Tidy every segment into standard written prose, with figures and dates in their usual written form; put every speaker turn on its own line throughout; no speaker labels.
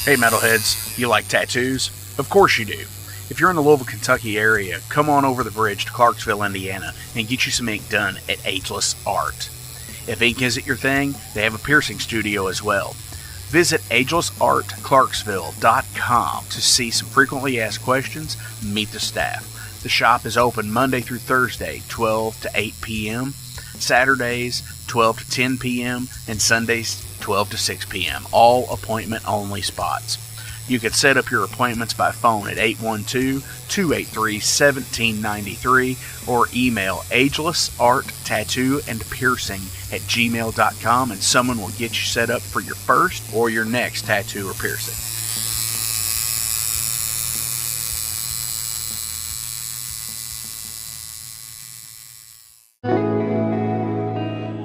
Hey metalheads, you like tattoos? Of course you do. If you're in the Louisville, Kentucky area, come on over the bridge to Clarksville, Indiana, and get you some ink done at Ageless Art. If ink isn't your thing, they have a piercing studio as well. Visit agelessartclarksville.com to see some frequently asked questions, meet the staff. The shop is open Monday through Thursday, 12 to 8 p.m., Saturdays, 12 to 10 p.m., and Sundays, 12 to 6 p.m., all appointment-only spots. You can set up your appointments by phone at 812-283-1793 or email agelessarttattooandpiercing@gmail.com and someone will get you set up for your first or your next tattoo or piercing.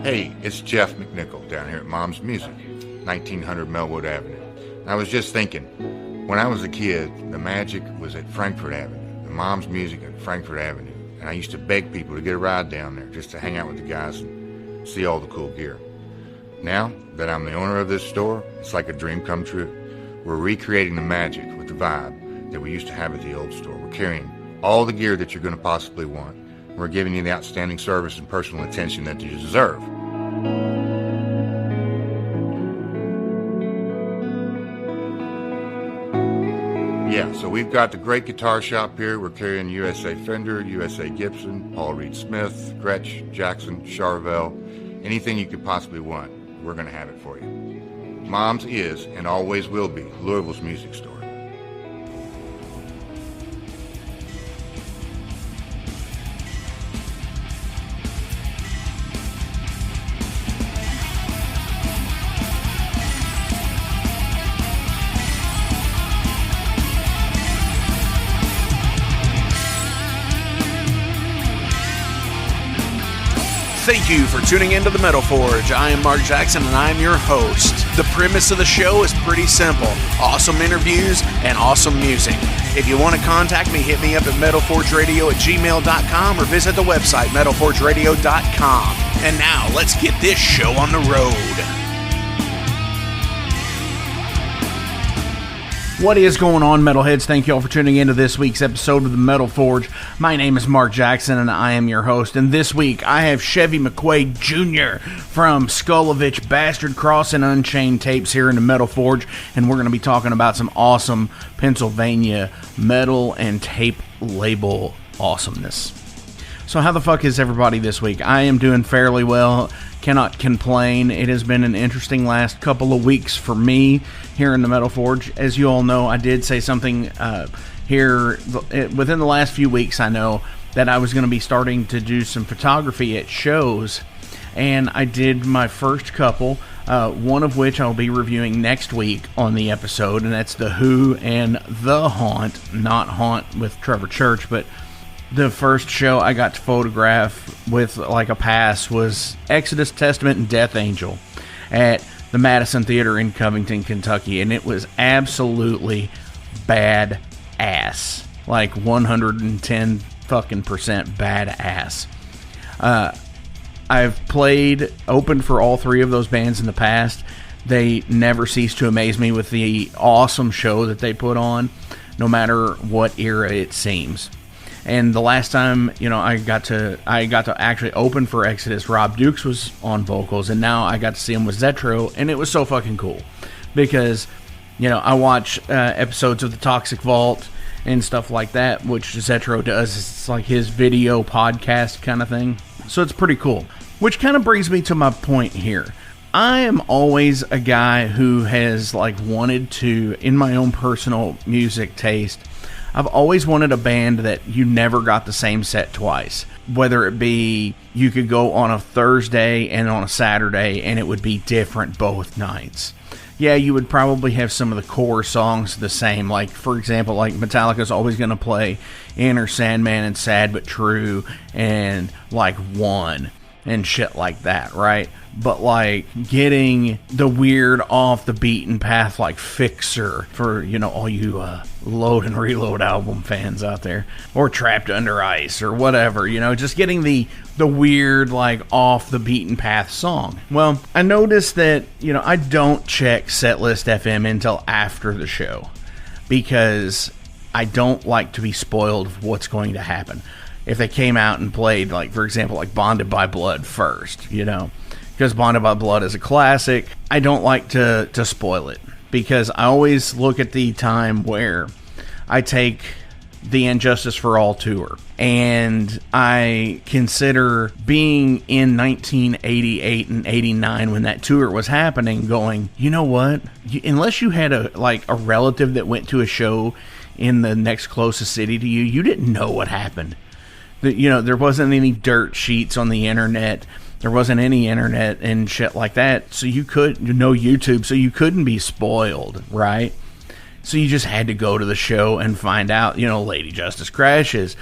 Hey, it's Jeff McNichol down here at Mom's Music, 1900 Melwood Avenue. I was just thinking, when I was a kid, the magic was at Frankfort Avenue, the Mom's Music at Frankfort Avenue, and I used to beg people to get a ride down there just to hang out with the guys and see all the cool gear. Now that I'm the owner of this store, it's like a dream come true. We're recreating the magic with the vibe that we used to have at the old store. We're carrying all the gear that you're going to possibly want. We're giving you the outstanding service and personal attention that you deserve. Yeah, so we've got the great guitar shop here. We're carrying USA Fender, USA Gibson, Paul Reed Smith, Gretsch, Jackson, Charvel, anything you could possibly want, we're going to have it for you. Mom's is, and always will be, Louisville's music store.
Thank you for tuning into the Metal Forge. I am Mark Jackson and I am your host. The premise of the show is pretty simple. Awesome interviews and awesome music. If you want to contact me, hit me up at metalforgeradio@gmail.com or visit the website metalforgeradio.com. And now, let's get this show on the road. What is going on, Metalheads? Thank you all for tuning into this week's episode of the Metal Forge. My name is Mark Jackson, and I am your host. And this week, I have Chevy Mcquaide Jr. from SKULLOVICH, Bastard Cross, and Unchained Tapes here in the Metal Forge. And we're going to be talking about some awesome Pennsylvania metal and tape label awesomeness. So how the fuck is everybody this week? I am doing fairly well. Cannot complain. It has been an interesting last couple of weeks for me here in the Metal Forge. As you all know, I did say something here within the last few weeks. I know that I was going to be starting to do some photography at shows, and I did my first couple, one of which I'll be reviewing next week on the episode, and that's the Who and the Haunt, not Haunt with Trevor Church, but the first show I got to photograph with like a pass was Exodus, Testament, and Death Angel at the Madison Theater in Covington, Kentucky, and it was absolutely badass, like 110 fucking percent badass. I've opened for all three of those bands in the past. They never cease to amaze me with the awesome show that they put on, no matter what era it seems. And the last time, I got to actually open for Exodus, Rob Dukes was on vocals, and now I got to see him with Zetro, and it was so fucking cool. Because, I watch episodes of the Toxic Vault and stuff like that, which Zetro does. It's like his video podcast kind of thing. So it's pretty cool. Which kind of brings me to my point here. I am always a guy who has wanted to, in my own personal music taste, I've always wanted a band that you never got the same set twice. Whether it be you could go on a Thursday and on a Saturday and it would be different both nights. Yeah, you would probably have some of the core songs the same. Like, for example, Metallica's always going to play Enter Sandman and Sad But True and One. and shit like that, right? But like getting the weird off the beaten path like Fixer for, you know, all you Load and Reload album fans out there, or Trapped Under Ice or whatever, you know, just getting the weird like off the beaten path song. Well, I noticed that, you know, I don't check Setlist FM until after the show because I don't like to be spoiled of what's going to happen. If they came out and played, like, for example, like Bonded by Blood first, you know, because Bonded by Blood is a classic, I don't like to spoil it, because I always look at the time where I take the Injustice for All tour, and I consider being in 1988 and 89 when that tour was happening, going, you know what, unless you had a relative that went to a show in the next closest city to you, you didn't know what happened. You know, there wasn't any dirt sheets on the internet. There wasn't any internet and shit like that. So you no YouTube, so you couldn't be spoiled, right? So you just had to go to the show and find out, you know, Lady Justice crashes.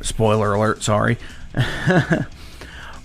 Spoiler alert, sorry.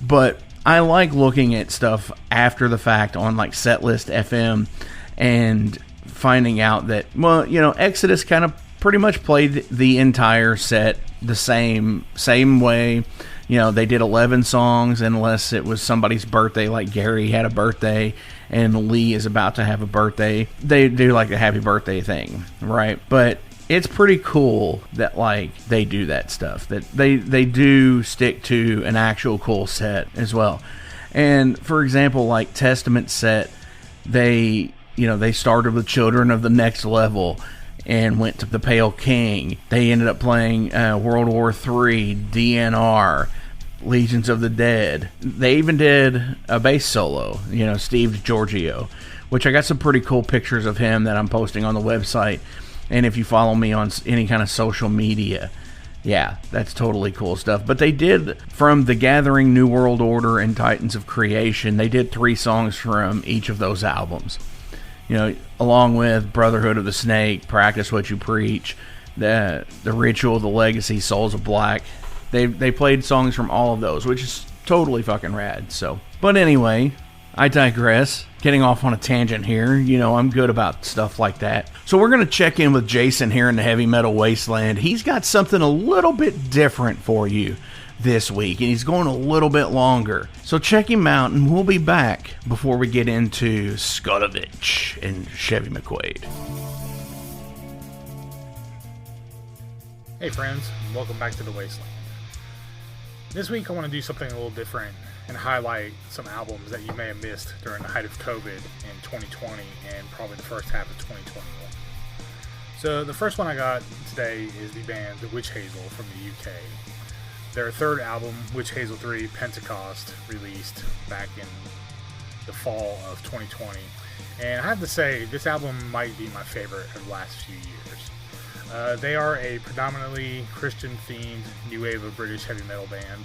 But I like looking at stuff after the fact on like Setlist FM and finding out that, well, you know, Exodus kind of pretty much played the entire set the same way. You know, they did 11 songs unless it was somebody's birthday, like Gary had a birthday and Lee is about to have a birthday. They do like the happy birthday thing, right? But it's pretty cool that like they do that stuff, that they do stick to an actual cool set as well. And for example, like Testament set, they started with Children of the Next Level and went to the Pale King. They ended up playing World War III, DNR, Legions of the Dead. They even did a bass solo, you know, Steve DiGiorgio, which I got some pretty cool pictures of him that I'm posting on the website. And if you follow me on any kind of social media, yeah, that's totally cool stuff. But they did, from The Gathering, New World Order, and Titans of Creation, they did 3 songs from each of those albums. You know, along with Brotherhood of the Snake, Practice What You Preach, the Ritual, The Legacy, Souls of Black. They played songs from all of those, which is totally fucking rad. So, but anyway, I digress. Getting off on a tangent here. You know, I'm good about stuff like that. So we're going to check in with Jason here in the Heavy Metal Wasteland. He's got something a little bit different for you this week, and he's going a little bit longer. So check him out, and we'll be back before we get into SKULLOVICH and Chevy Mcquaide.
Hey friends, welcome back to the Wasteland. This week I want to do something a little different and highlight some albums that you may have missed during the height of COVID in 2020 and probably the first half of 2021. So the first one I got today is the band Witch Hazel from the UK. Their third album, Witch Hazel 3 Pentecost, released back in the fall of 2020. And I have to say, this album might be my favorite of the last few years. They are a predominantly Christian-themed new wave of British heavy metal band.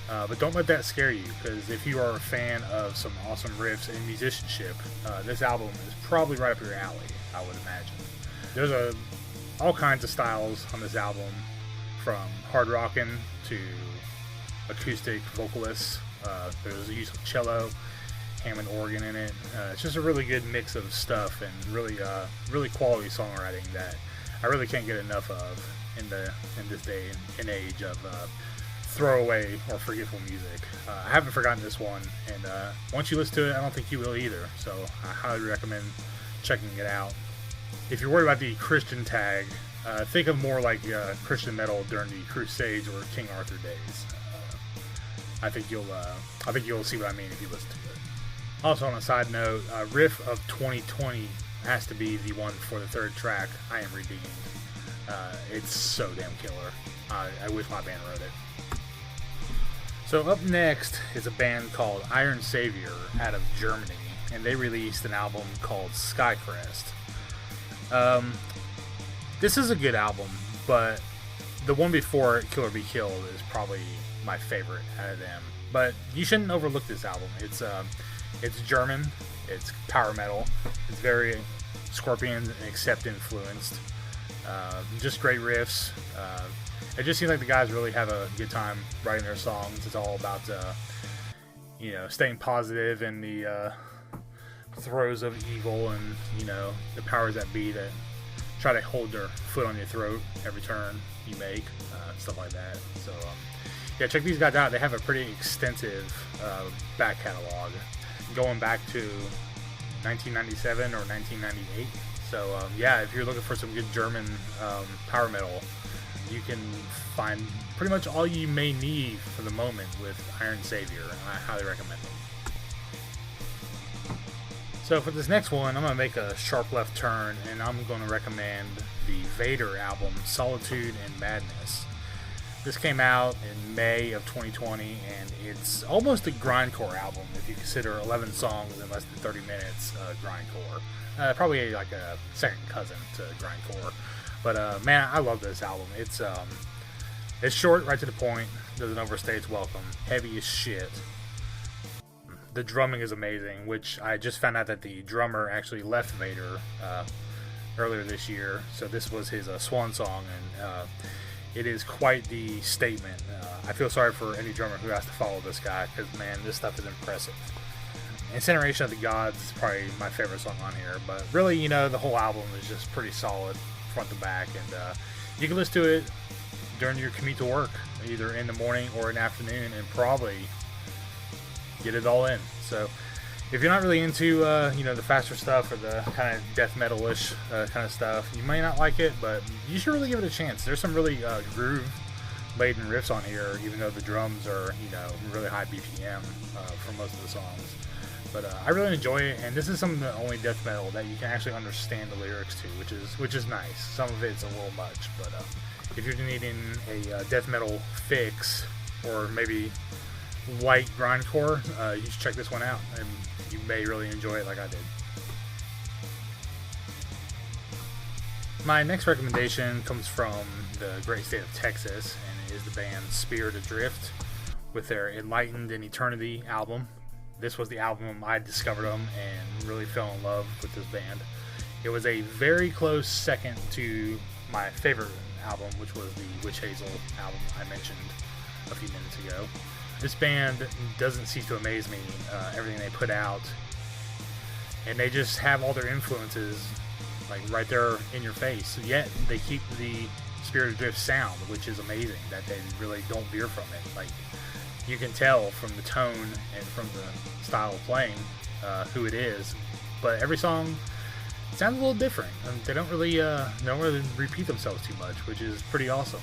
But don't let that scare you, because if you are a fan of some awesome riffs and musicianship, this album is probably right up your alley, I would imagine. There's all kinds of styles on this album, from hard rockin' to acoustic vocalists. There's a use of cello, Hammond organ in it. It's just a really good mix of stuff and really quality songwriting that I really can't get enough of in this day and age of throwaway or forgetful music. I haven't forgotten this one, and once you listen to it, I don't think you will either. So I highly recommend checking it out. If you're worried about the Christian tag, think of more like Christian metal during the Crusades or King Arthur days. I think you'll see what I mean if you listen to it. Also, on a side note, riff of 2020 has to be the one for the third track, I Am Redeemed. It's so damn killer. I wish my band wrote it. So up next is a band called Iron Savior out of Germany, and they released an album called Skycrest. This is a good album, but the one before it, Kill or Be Killed, is probably my favorite out of them. But you shouldn't overlook this album. It's German, it's power metal, it's very Scorpions and Accept influenced. Just great riffs. It just seems like the guys really have a good time writing their songs. It's all about staying positive in the throes of evil and, the powers that be that try to hold their foot on your throat every turn you make, stuff like that. So, yeah, check these guys out. They have a pretty extensive back catalog going back to 1997 or 1998. So, yeah, if you're looking for some good German power metal, you can find pretty much all you may need for the moment with Iron Savior. I highly recommend them. So for this next one, I'm going to make a sharp left turn, and I'm going to recommend the Vader album, Solitude and Madness. This came out in May of 2020, and it's almost a grindcore album if you consider 11 songs in less than 30 minutes grindcore. Probably like a second cousin to grindcore. But man, I love this album. It's short, right to the point, doesn't overstay its welcome, heavy as shit. The drumming is amazing, which I just found out that the drummer actually left Vader earlier this year, so this was his swan song, and it is quite the statement. I feel sorry for any drummer who has to follow this guy, because, man, this stuff is impressive. Incineration of the Gods is probably my favorite song on here, but really, the whole album is just pretty solid front to back, and you can listen to it during your commute to work, either in the morning or in the afternoon, and probably get it all in. So if you're not really into the faster stuff or the kind of death metal-ish kind of stuff, you may not like it, but you should really give it a chance. There's some really groove laden riffs on here, even though the drums are really high BPM for most of the songs. But I really enjoy it, and this is some of the only death metal that you can actually understand the lyrics to, which is nice. Some of it's a little much, but if you're needing a death metal fix, or maybe light grindcore, you should check this one out, and you may really enjoy it like I did. My next recommendation comes from the great state of Texas, and it is the band Spirit Adrift with their Enlightened in Eternity album. This was the album I discovered them and really fell in love with this band. It was a very close second to my favorite album, which was the Witch Hazel album I mentioned a few minutes ago. This band doesn't cease to amaze me, everything they put out, and they just have all their influences like right there in your face, yet they keep the Spirit Adrift sound, which is amazing, that they really don't veer from it. Like, you can tell from the tone and from the style of playing who it is, but every song sounds a little different, and they don't really repeat themselves too much, which is pretty awesome.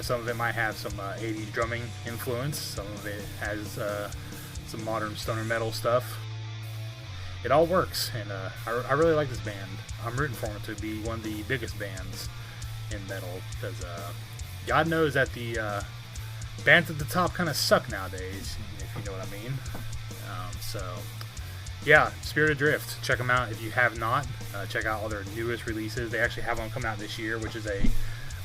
Some of it might have some 80s drumming influence, some of it has some modern stoner metal stuff. It all works, and I really like this band. I'm rooting for them to be one of the biggest bands in metal, because God knows that the bands at the top kind of suck nowadays, if you know what I mean. Yeah, Spirit Adrift, check them out if you have not. Check out all their newest releases. They actually have one coming out this year, which is a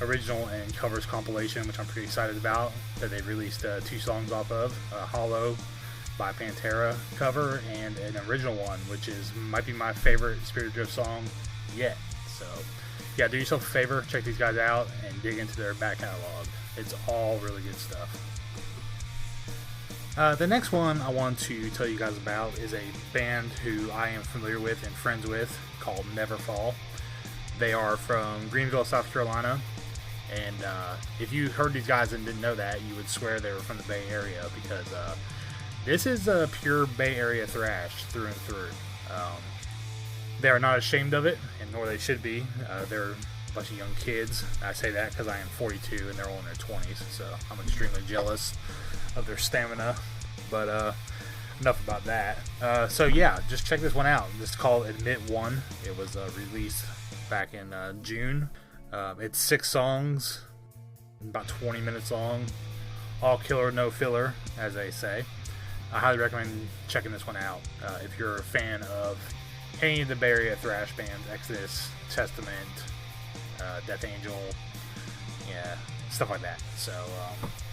original and covers compilation, which I'm pretty excited about, that they've released 2 songs off of, Hollow by Pantera cover, and an original one, which might be my favorite Spirit Adrift song yet. So yeah, do yourself a favor, check these guys out and dig into their back catalog. It's all really good stuff. The next one I want to tell you guys about is a band who I am familiar with and friends with, called Neverfall. They are from Greenville, South Carolina, and if you heard these guys and didn't know that, you would swear they were from the Bay Area, because this is a pure Bay Area thrash through and through. They are not ashamed of it, and nor they should be. They're a bunch of young kids. I say that because I am 42 and they're all in their 20s, so I'm extremely jealous of their stamina. But enough about that. So yeah, just check this one out. This is called Admit One. It was released back in June. It's 6 songs, about 20 minutes long, all killer, no filler, as they say. I highly recommend checking this one out if you're a fan of any of the Bay Area thrash bands, Exodus, Testament, Death Angel, yeah, stuff like that. So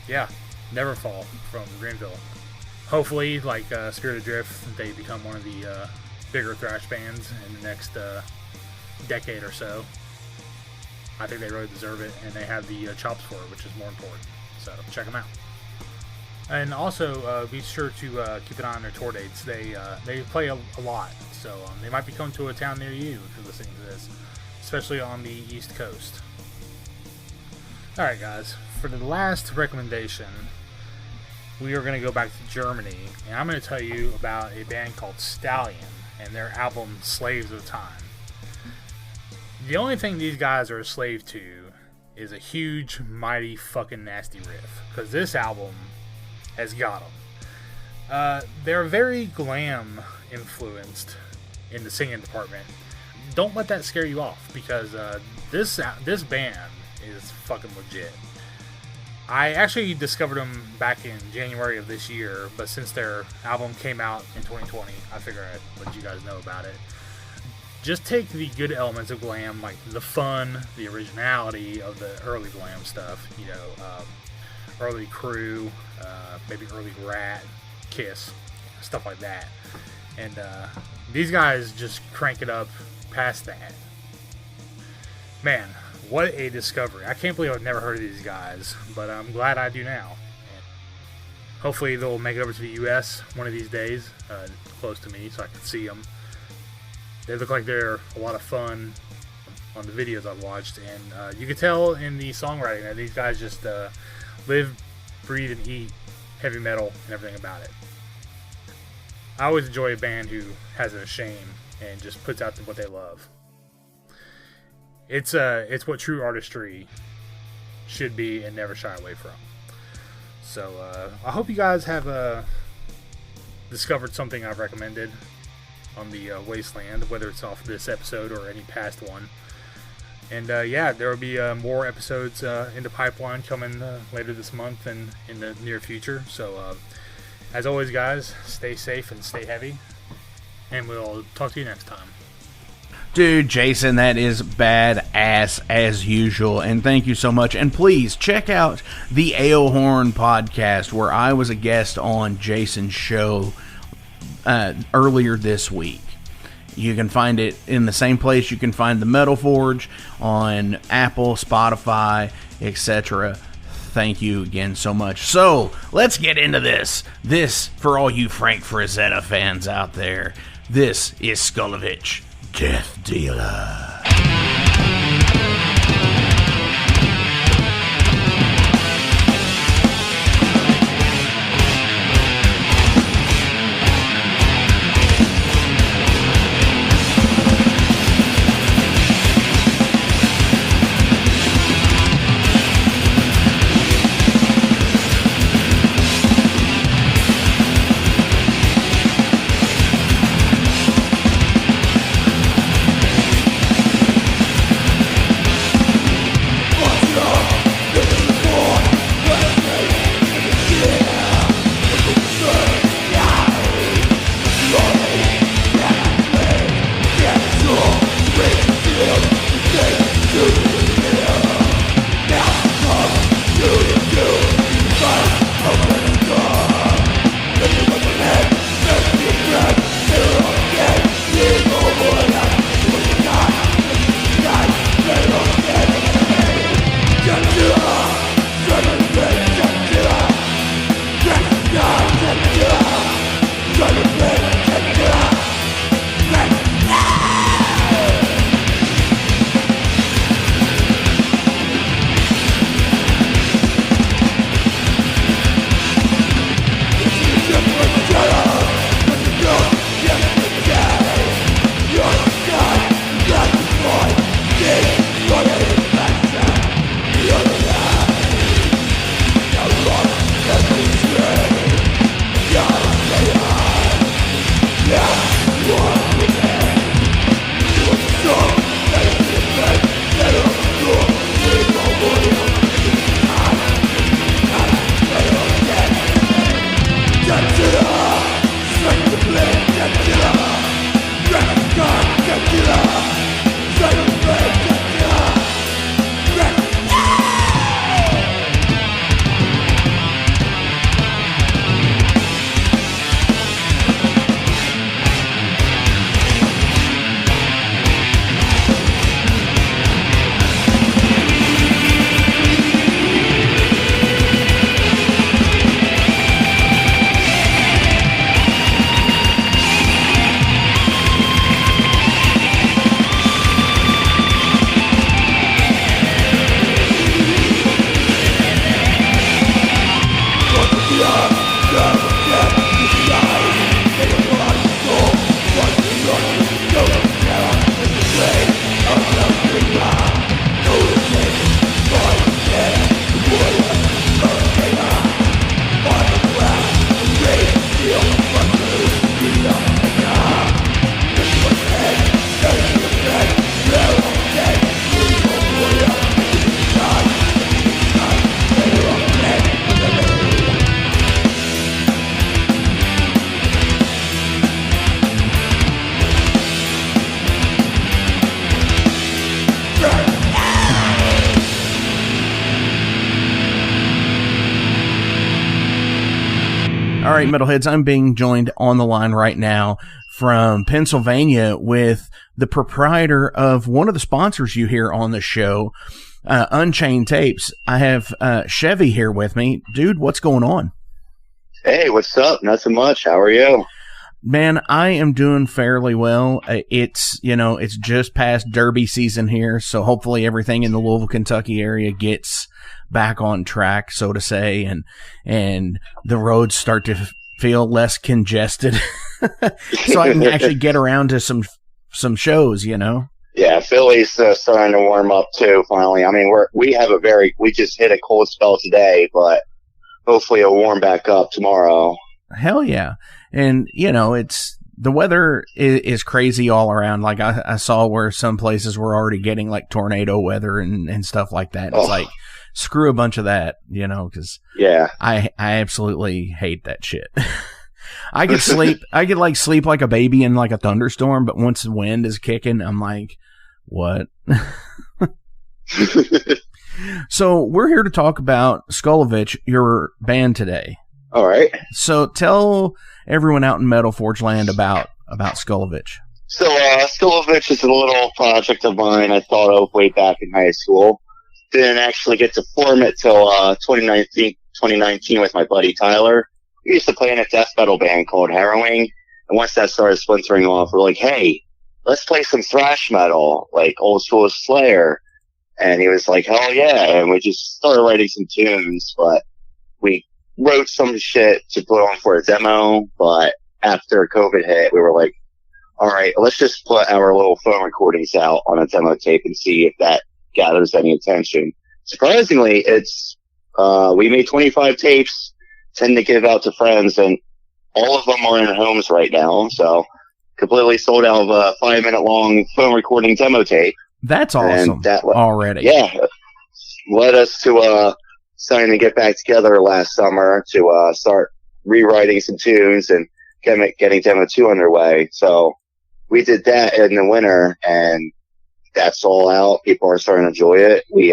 yeah, Neverfall from Greenville. Hopefully, like Spirit Adrift, they become one of the bigger thrash bands in the next decade or so. I think they really deserve it, and they have the chops for it, which is more important. So check them out. And also, be sure to keep an eye on their tour dates. They play a lot, so they might be coming to a town near you if you're listening to this, especially on the East Coast. Alright guys, for the last recommendation, we are going to go back to Germany, and I'm going to tell you about a band called Stallion and their album Slaves of Time. The only thing these guys are a slave to is a huge, mighty, fucking nasty riff, because this album has got them. They're very glam influenced in the singing department. Don't let that scare you off, because this band is fucking legit. I actually discovered them back in January of this year, but since their album came out in 2020, I figured I'd let you guys know about it. Just take the good elements of glam, like the fun, the originality of the early glam stuff, you know, early Crew, maybe early Rat, Kiss, stuff like that. And these guys just crank it up past that. Man, what a discovery. I can't believe I've never heard of these guys, but I'm glad I do now. And hopefully they'll make it over to the U.S. one of these days, close to me, so I can see them. They look like they're a lot of fun on the videos I've watched, and you can tell in the songwriting that these guys just live, breathe, and eat heavy metal and everything about it. I always enjoy a band who hasn't a shame and just puts out what they love. It's what true artistry should be and never shy away from. So I hope you guys have discovered something I've recommended on the Wasteland, whether it's off this episode or any past one. And yeah, there will be more episodes in the pipeline coming later this month and in the near future. So as always, guys, stay safe and stay heavy, and we'll talk to you next time.
Dude, Jason, that is badass as usual, and thank you so much. And please check out the Ale Horn podcast, where I was a guest on Jason's show earlier this week. You can find it in the same place you can find the Metal Forge, on Apple, Spotify, etc. Thank you again so much. So, let's get into this. This, for all you Frank Frazetta fans out there, this is SKULLOVICH, Death Dealer. right, Metalheads, I'm being joined on the line right now from Pennsylvania with the proprietor of one of the sponsors you hear on the show, Unchained Tapes. I have Chevy here with me. Dude, what's going on?
Hey, what's up? Nothing much. How are you?
Man, I am doing fairly well. It's just past Derby season here, so hopefully everything in the Louisville, Kentucky area gets back on track, so to say, and the roads start to feel less congested, so I can actually get around to some shows,
Yeah, Philly's starting to warm up too. Finally, I mean, we just hit a cold spell today, but hopefully it'll warm back up tomorrow.
Hell yeah. And, it's the weather is crazy all around. Like I saw where some places were already getting like tornado weather and stuff like that. It's like, screw a bunch of that, because I absolutely hate that shit. I could sleep like a baby in like a thunderstorm, but once the wind is kicking, I'm like, what? So we're here to talk about SKULLOVICH, your band today.
All right.
So tell everyone out in Metal Forge land about SKULLOVICH.
So SKULLOVICH is a little project of mine I thought of way back in high school. Didn't actually get to form it till 2019 with my buddy Tyler. We used to play in a death metal band called Harrowing, and once that started splintering off, we're like, hey, let's play some thrash metal, like old school Slayer. And he was like, hell yeah, and we just started writing some tunes, but we wrote some shit to put on for a demo, but after COVID hit, we were like, all right, let's just put our little phone recordings out on a demo tape and see if that gathers any attention. Surprisingly, we made 25 tapes, 10 to give out to friends, and all of them are in homes right now, so completely sold out of a 5-minute long phone recording demo tape.
That's awesome. And that already.
Yeah. Led us to starting to get back together last summer to start rewriting some tunes and getting demo 2 underway. So we did that in the winter, and that's all out. People are starting to enjoy it. We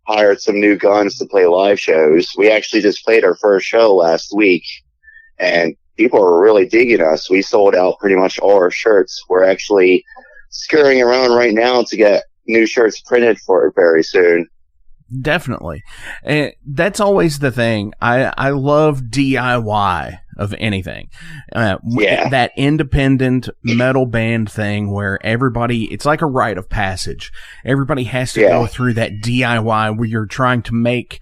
hired some new guns to play live shows. We actually just played our first show last week, and people are really digging us. We sold out pretty much all our shirts. We're actually scurrying around right now to get new shirts printed for it very soon.
Definitely. And that's always the thing. I love DIY of anything. That independent metal band thing where it's like a rite of passage. Everybody has to go through that DIY where you're trying to make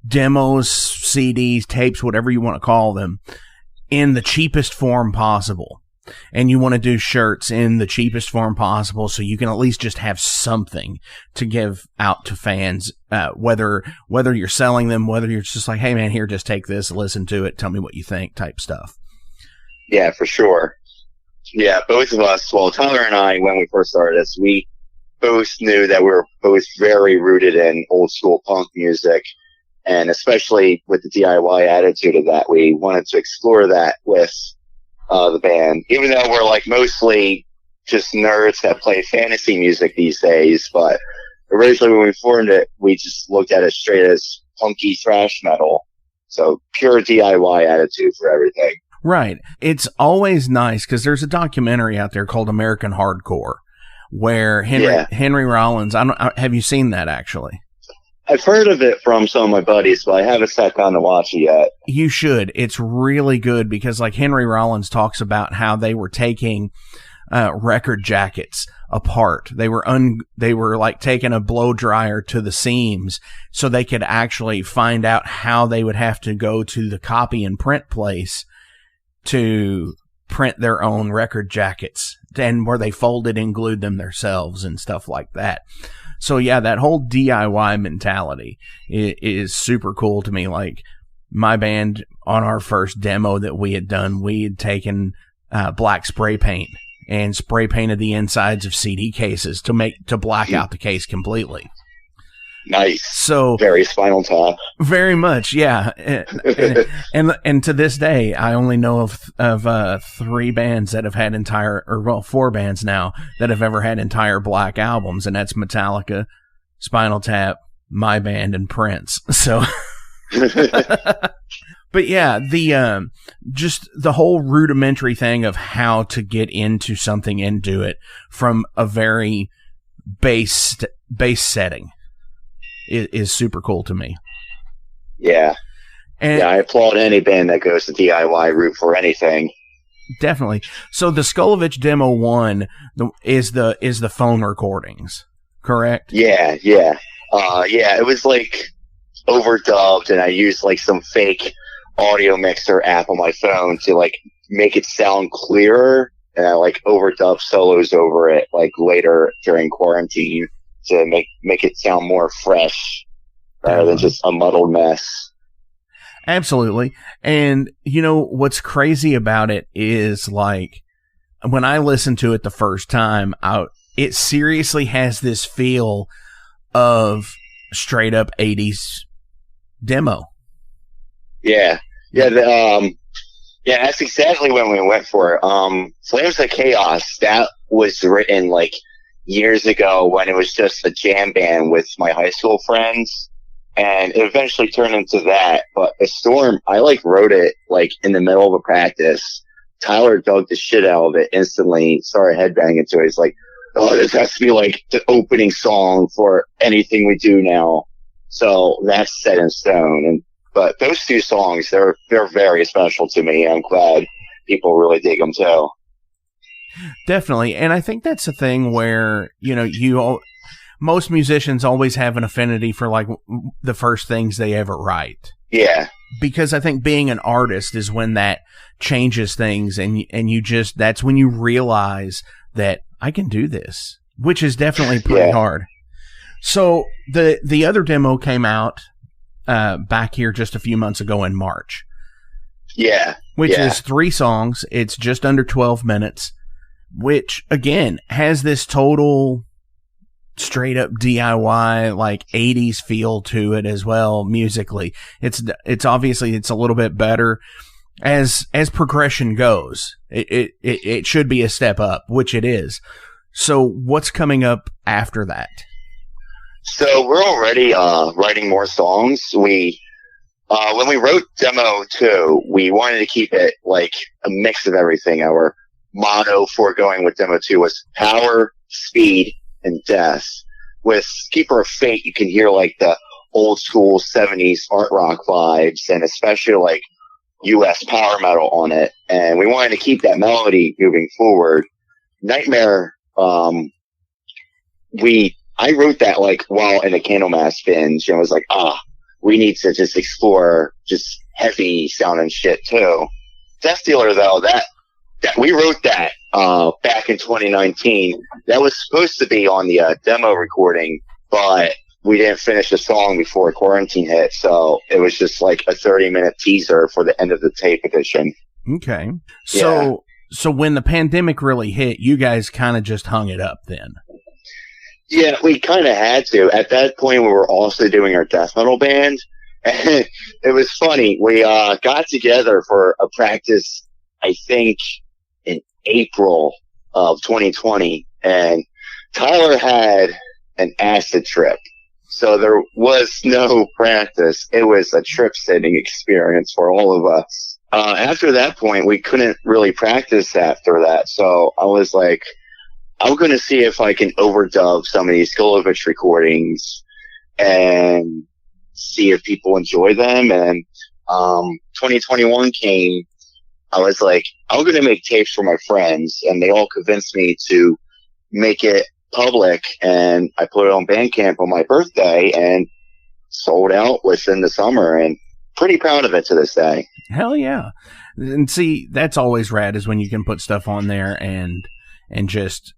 demos, CDs, tapes, whatever you want to call them, in the cheapest form possible. And you want to do shirts in the cheapest form possible so you can at least just have something to give out to fans, whether you're selling them, whether you're just like, hey man, here, just take this, listen to it, tell me what you think type stuff.
Yeah, for sure. Yeah, both of us, well, Tyler and I, when we first started this, we both knew that we were both very rooted in old school punk music, and especially with the DIY attitude of that, we wanted to explore that with the band, even though we're like mostly just nerds that play fantasy music these days. But originally when we formed it, we just looked at it straight as punky thrash metal. So pure DIY attitude for everything.
Right. It's always nice because there's a documentary out there called American Hardcore where Henry Rollins, have you seen that actually?
I've heard of it from some of my buddies, but I haven't sat down to watch it yet.
You should. It's really good because like Henry Rollins talks about how they were taking record jackets apart. They were like taking a blow dryer to the seams so they could actually find out how they would have to go to the copy and print place to print their own record jackets, and where they folded and glued them themselves and stuff like that. So yeah, that whole DIY mentality is super cool to me. Like my band, on our first demo that we had done, we had taken black spray paint and spray painted the insides of CD cases to black out the case completely.
Nice.
So
very Spinal Tap.
Very much, yeah. and to this day, I only know of 3 bands that have had or 4 bands now that have ever had entire black albums, and that's Metallica, Spinal Tap, my band, and Prince. So, But yeah, the just the whole rudimentary thing of how to get into something and do it from a very base setting is super cool to me.
Yeah. And I applaud any band that goes the DIY route for anything.
Definitely. So the SKULLOVICH Demo 1 is the phone recordings, correct?
Yeah. Yeah, it was like overdubbed, and I used like some fake audio mixer app on my phone to like make it sound clearer, and I like overdubbed solos over it like later during quarantine to make it sound more fresh rather than just a muddled mess.
Absolutely. And you know what's crazy about it is, like, when I listened to it the first time, it seriously has this feel of straight up 80s demo. Yeah, that's exactly when we went for it. Flames of Chaos, that was written like years ago when it was just a jam band with my high school friends, and it eventually turned into that. But A Storm, I like wrote it like in the middle of a practice. Tyler dug the shit out of it instantly, started headbanging to it. He's like, oh, this has to be like the opening song for anything we do now. So that's set in stone. But those two songs, they're very special to me. I'm glad people really dig them too. Definitely. And I think that's the thing where, you know, most musicians always have an affinity for like the first things they ever write.
Yeah.
Because I think being an artist is when that changes things, and you just, that's when you realize that I can do this, which is definitely pretty hard. So the other demo came out back here just a few months ago in March.
Yeah.
Which is 3 songs. It's just under 12 minutes, which again has this total straight up DIY, like 80s feel to it as well musically. It's obviously it's a little bit better as progression goes. It should be a step up, which it is. So what's coming up after that?
So we're already writing more songs. We when we wrote Demo 2, we wanted to keep it like a mix of everything. Our motto for going with Demo 2 was power, speed, and death. With Keeper of Fate, you can hear like the old school 70s art rock vibes, and especially like US power metal on it. And we wanted to keep that melody moving forward. Nightmare, I wrote that like while in a Candlemass binge, and I was like, we need to just explore just heavy sounding shit too. Death Dealer though, that we wrote that back in 2019. That was supposed to be on the demo recording, but we didn't finish the song before quarantine hit, so it was just like a 30-minute teaser for the end of the tape edition.
Okay. So when the pandemic really hit, you guys kind of just hung it up then.
Yeah, we kind of had to. At that point, we were also doing our death metal band, and it was funny. We got together for a practice, I think, in April of 2020, and Tyler had an acid trip, so there was no practice. It was a trip-sitting experience for all of us. After that point, we couldn't really practice after that, so I was like, I'm going to see if I can overdub some of these SKULLOVICH recordings and see if people enjoy them. And 2021 came. I was like, I'm going to make tapes for my friends, and they all convinced me to make it public, and I put it on Bandcamp on my birthday and sold out within the summer, and pretty proud of it to this day.
Hell yeah. And see, that's always rad, is when you can put stuff on there and just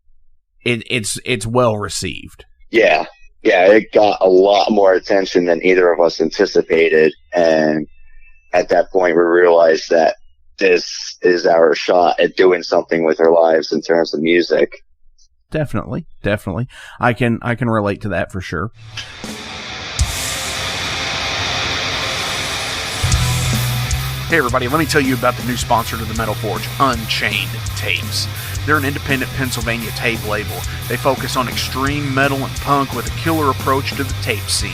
it's well received. Yeah, it got a lot more attention than either of us anticipated, and at that point we realized that this is our shot at doing something with our lives in terms of music. Definitely. I can relate to that for sure. Hey everybody, let me tell you about the new sponsor to the Metal Forge, Unchained Tapes. They're an independent Pennsylvania tape label. They focus on extreme metal and punk with a killer approach to the tape scene.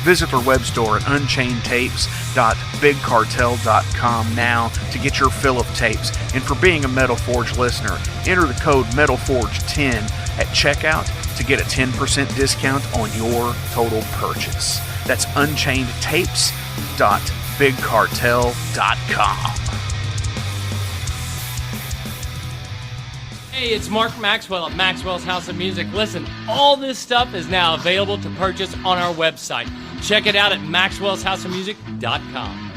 Visit their web store at unchainedtapes.bigcartel.com now to get your fill of tapes. And for being a Metal Forge listener, enter the code METALFORGE10 at checkout to get a 10% discount on your total purchase. That's unchainedtapes.bigcartel.com.
Hey, it's Mark Maxwell at Maxwell's House of Music. Listen, all this stuff is now available to purchase on our website. Check it out at maxwellshouseofmusic.com.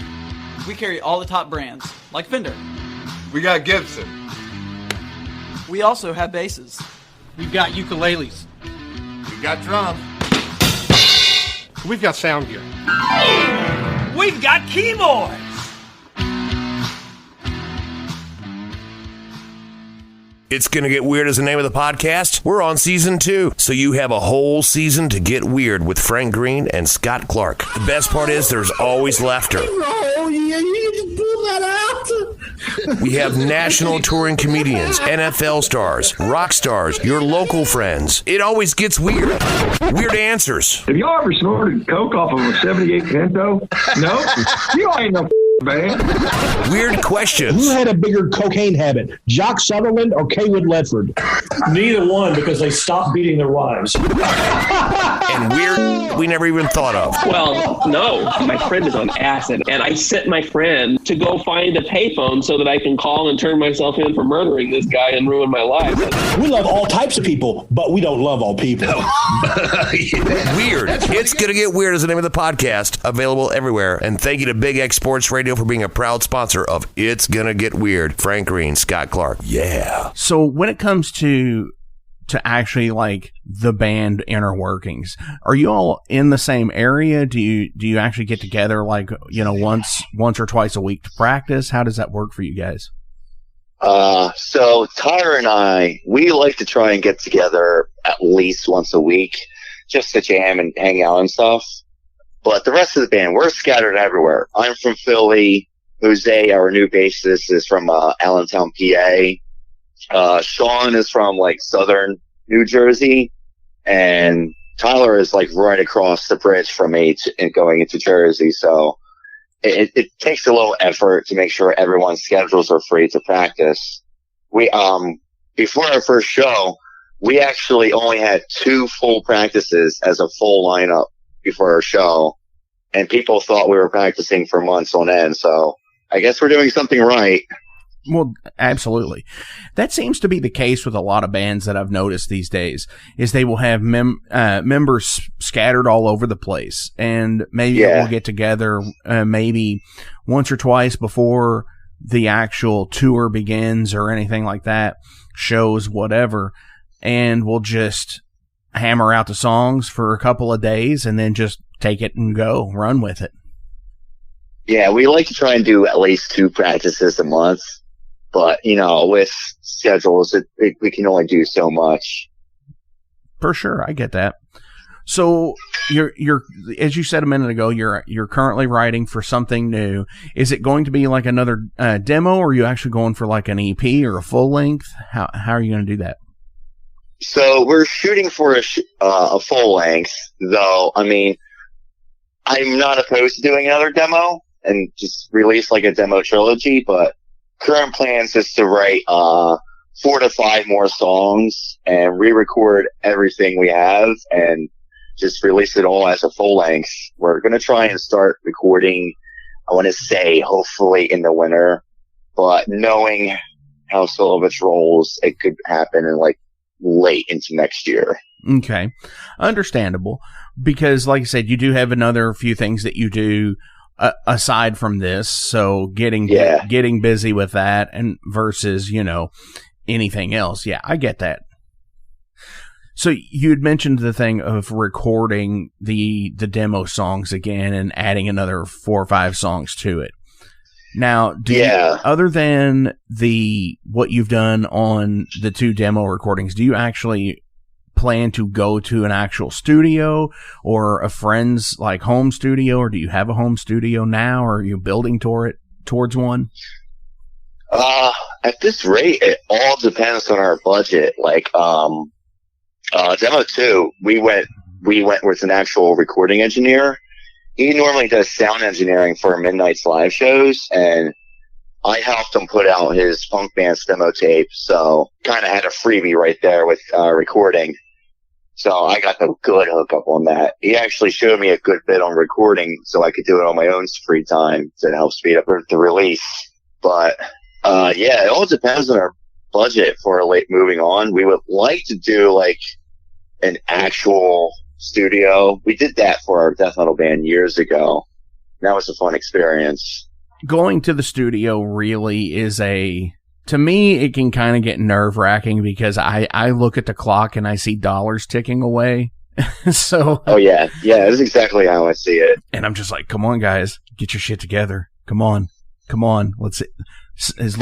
We carry all the top brands, like Fender.
We got Gibson.
We also have basses.
We've got ukuleles.
We got drums.
We've got sound gear.
We've got keyboards!
It's Gonna Get Weird is the name of the podcast. We're on season 2, so you have a whole season to get weird with Frank Green and Scott Clark. The best part is there's always laughter.
Oh, yeah, you can pull that out.
We have national touring comedians, NFL stars, rock stars, your local friends. It always gets weird. Weird answers.
Have y'all ever snorted coke off of a 78 Pinto? No? You ain't no man.
Weird questions.
Who had a bigger cocaine habit, Jock Sutherland or Kaywood Ledford?
Neither one, because they stopped beating their wives.
And weird we never even thought of.
Well, no. My friend is on acid, and I sent my friend to go find a payphone so that I can call and turn myself in for murdering this guy and ruin my life.
We love all types of people, but we don't love all people.
Weird. It's Gonna Get Weird is the name of the podcast. Available everywhere. And thank you to Big X Sports Radio for being a proud sponsor of It's Gonna Get Weird. Frank Green, Scott Clark. Yeah.
So when it comes to actually like the band inner workings, are you all in the same area? Do you actually get together like, once or twice a week to practice? How does that work for you guys?
So Tyler and I, we like to try and get together at least once a week just to jam and hang out and stuff. But the rest of the band, we're scattered everywhere. I'm from Philly. Jose, our new bassist, is from Allentown, PA. Sean is from southern New Jersey, and Tyler is right across the bridge from me and going into Jersey. So it takes a little effort to make sure everyone's schedules are free to practice. We before our first show, we actually only had 2 full practices as a full lineup before our show, and people thought we were practicing for months on end. So I guess we're doing something right.
Well, absolutely. That seems to be the case with a lot of bands that I've noticed these days, is they will have members scattered all over the place, and maybe we'll get together maybe once or twice before the actual tour begins or anything like that, shows, whatever, and we'll just hammer out the songs for a couple of days and then just take it and go, run with it.
Yeah, we like to try and do at least 2 practices a month. But, with schedules, we can only do so much.
For sure. I get that. So you're, as you said a minute ago, you're currently writing for something new. Is it going to be like another demo, or are you actually going for like an EP or a full length? How are you going to do that?
So we're shooting for a full length, though. I mean, I'm not opposed to doing another demo and just release like a demo trilogy, but current plans is to write 4 to 5 more songs and re-record everything we have and just release it all as a full length. We're going to try and start recording, I want to say, hopefully in the winter, but knowing how SKULLOVICH rolls, it could happen in late into next year.
Okay. Understandable. Because like I said, you do have another few things that you do aside from this, so getting busy with that and versus anything else. Yeah, I get that. So you'd mentioned the thing of recording the demo songs again and adding another 4 or 5 songs to it. Now, other than what you've done on the 2 demo recordings, do you actually plan to go to an actual studio or a friend's home studio, or do you have a home studio now, or are you building towards one?
At this rate, it all depends on our budget. Demo 2, we went with an actual recording engineer, he normally does sound engineering for Midnight's live shows, and I helped him put out his Punk Band's demo tape, so kind of had a freebie right there with recording. So I got the good hookup on that. He actually showed me a good bit on recording, so I could do it on my own free time to help speed up the release. But yeah, it all depends on our budget for moving on. We would like to do like an actual studio. We did that for our death metal band years ago. That was a fun experience.
Going to the studio really is to me, it can kind of get nerve-wracking because I look at the clock and I see dollars ticking away. So. Oh yeah,
that's exactly how I see it.
And I'm just like, come on, guys, get your shit together. Come on. Let's as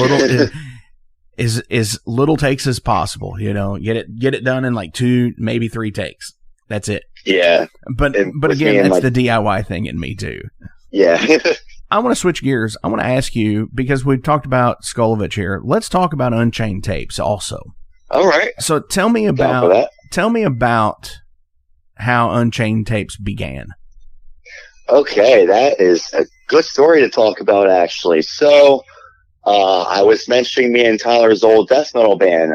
little takes as possible. You know, get it done in like 2, maybe 3 takes. That's it.
Yeah.
But again, that's the DIY thing in me too.
Yeah.
I want to switch gears. I want to ask you, because we've talked about SKULLOVICH here, let's talk about Unchained Tapes also.
All right.
So tell me about how Unchained Tapes began.
Okay, that is a good story to talk about, actually. So, I was mentioning me and Tyler's old death metal band.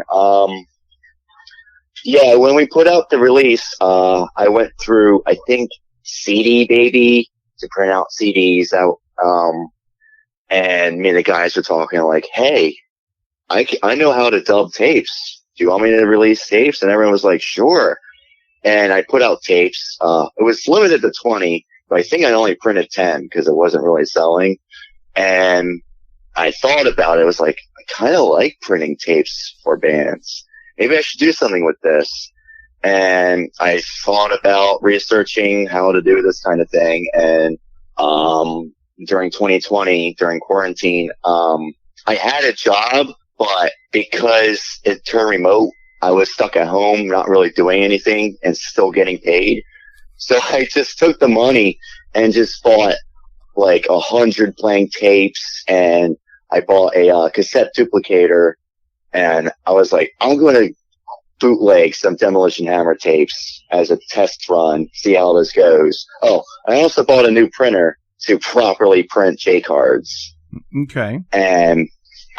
Yeah, when we put out the release, I went through, I think, CD Baby to print out CDs out. And me and the guys were talking like, hey, I know how to dub tapes. Do you want me to release tapes? And everyone was like, sure. And I put out tapes. It was limited to 20, but I think I only printed 10 because it wasn't really selling. And I thought about it. I was like, I kind of like printing tapes for bands. Maybe I should do something with this. And I thought about researching how to do this kind of thing. And, during 2020, during quarantine, I had a job, but because it turned remote, I was stuck at home, not really doing anything and still getting paid. So I just took the money and just bought like 100 blank tapes, and I bought a cassette duplicator, and I was like, I'm going to bootleg some Demolition Hammer tapes as a test run, see how this goes. Oh, I also bought a new printer to properly print J cards.
Okay.
And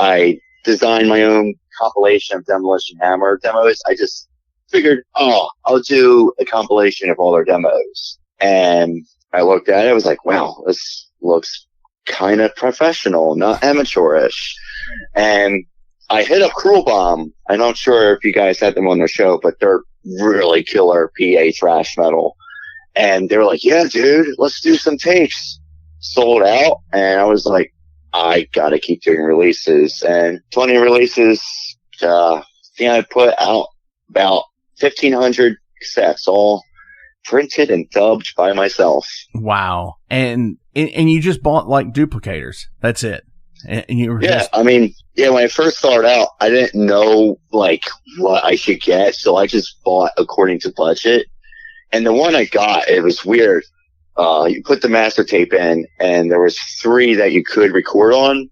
I designed my own compilation of Demolition Hammer demos. I just figured, I'll do a compilation of all their demos. And I looked at it, I was like, wow, this looks kind of professional, not amateurish. And I hit up Cruel Bomb. I'm not sure if you guys had them on the show, but they're really killer PA thrash metal. And they were like, yeah, dude, let's do some tapes. Sold out, and I was like, I gotta keep doing releases. And 20 releases, I think I put out about 1,500 cassettes, all printed and dubbed by myself.
Wow. And you just bought like duplicators. That's it. And you were
when I first started out, I didn't know like what I should get, so I just bought according to budget. And the one I got, it was weird. You put the master tape in, and there was 3 that you could record on.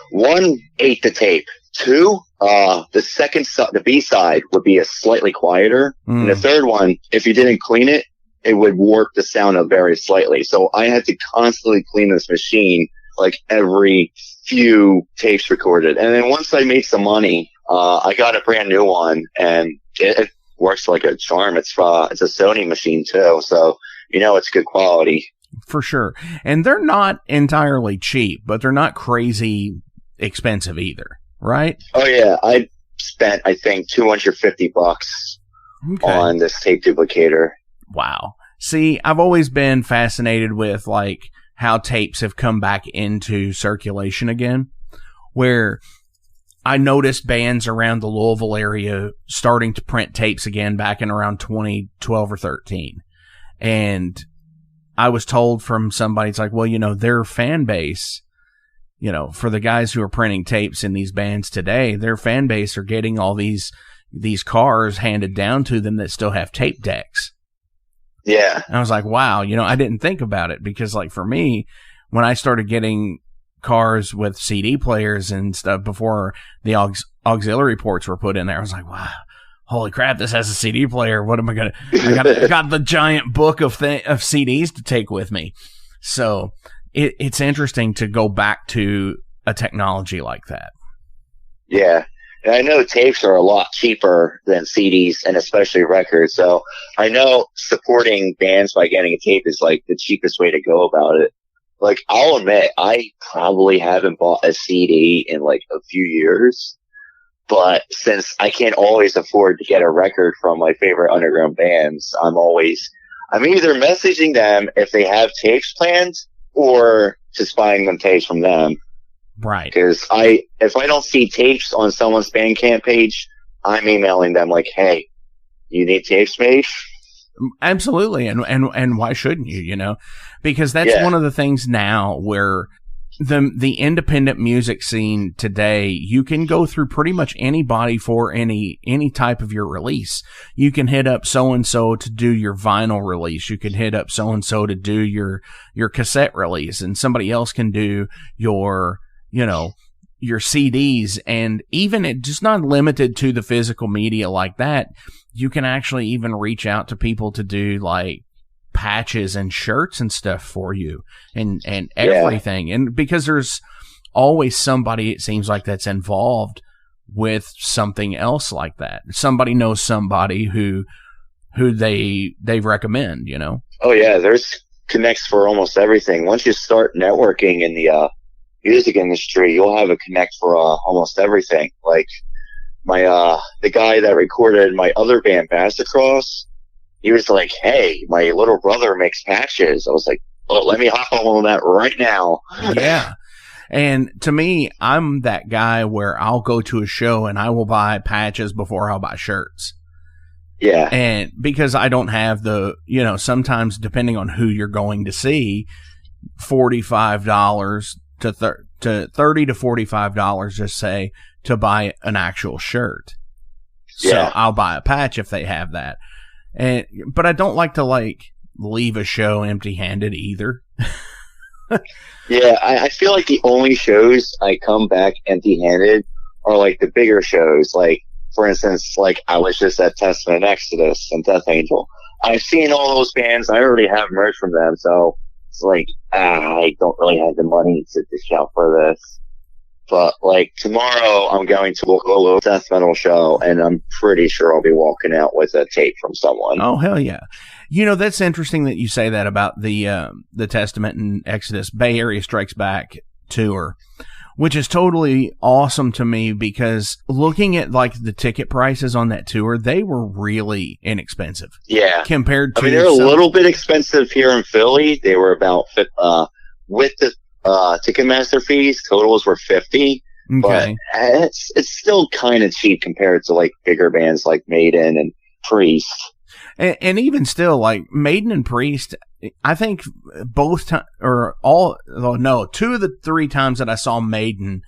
1 ate the tape. 2, the second the B side would be a slightly quieter, and the third one, if you didn't clean it, it would warp the sound up very slightly. So I had to constantly clean this machine, like every few tapes recorded. And then once I made some money, I got a brand new one, and it works like a charm. It's a Sony machine too, so. You know, it's good quality.
For sure. And they're not entirely cheap, but they're not crazy expensive either, right?
Oh, yeah. I spent, I think, $250 on this tape duplicator.
Wow. See, I've always been fascinated with, like, how tapes have come back into circulation again, where I noticed bands around the Louisville area starting to print tapes again back in around 2012 or 13. And I was told from somebody, it's like, well, you know, their fan base, you know, for the guys who are printing tapes in these bands today, their fan base are getting all these cars handed down to them that still have tape decks.
Yeah.
And I was like, wow, you know, I didn't think about it because, like, for me, when I started getting cars with CD players and stuff before the auxiliary ports were put in there, I was like, wow. Holy crap, this has a CD player. What am I going to... I got the giant book of CDs to take with me. So it's interesting to go back to a technology like that.
Yeah. And I know tapes are a lot cheaper than CDs and especially records. So I know supporting bands by getting a tape is like the cheapest way to go about it. Like, I'll admit, I probably haven't bought a CD in like a few years, but since I can't always afford to get a record from my favorite underground bands, I'm either messaging them if they have tapes planned or just buying them tapes from them.
Right.
Because if I don't see tapes on someone's Bandcamp page, I'm emailing them like, hey, you need tapes made?
Absolutely. And why shouldn't you, you know? Because that's one of the things now where the independent music scene today, you can go through pretty much anybody for any type of your release. You can hit up so-and-so to do your vinyl release. You can hit up so-and-so to do your cassette release, and somebody else can do your CDs. And even it just not limited to the physical media like that. You can actually even reach out to people to do like patches and shirts and stuff for you and everything. And because there's always somebody, it seems like, that's involved with something else like that. Somebody knows somebody who they recommend, you know?
Oh yeah. There's connects for almost everything. Once you start networking in the, music industry, you'll have a connect for almost everything. Like the guy that recorded my other band, Bastard Cross, he was like, hey, my little brother makes patches. I was like, oh, let me hop on that right now.
Yeah. And to me, I'm that guy where I'll go to a show and I will buy patches before I'll buy shirts.
Yeah.
And because I don't have sometimes depending on who you're going to see, $45 to $30 to $45, just say, to buy an actual shirt. So I'll buy a patch if they have that. But I don't like to leave a show empty-handed either.
Yeah, I feel like the only shows I come back empty-handed are like the bigger shows. Like, for instance, like I was just at Testament, Exodus, and Death Angel. I've seen all those bands. I already have merch from them, so it's like, I don't really have the money to dish out for this. But like tomorrow, I'm going to a local death metal show, and I'm pretty sure I'll be walking out with a tape from someone.
Oh hell yeah! You know, that's interesting that you say that about the Testament and Exodus Bay Area Strikes Back tour, which is totally awesome to me because looking at like the ticket prices on that tour, they were really inexpensive.
Yeah,
compared to,
they're a little bit expensive here in Philly. They were about with the Ticketmaster fees, totals were $50. Okay. But it's still kind of cheap compared to like bigger bands like Maiden and Priest.
And even still, like Maiden and Priest, I think two of the 3 times that I saw Maiden,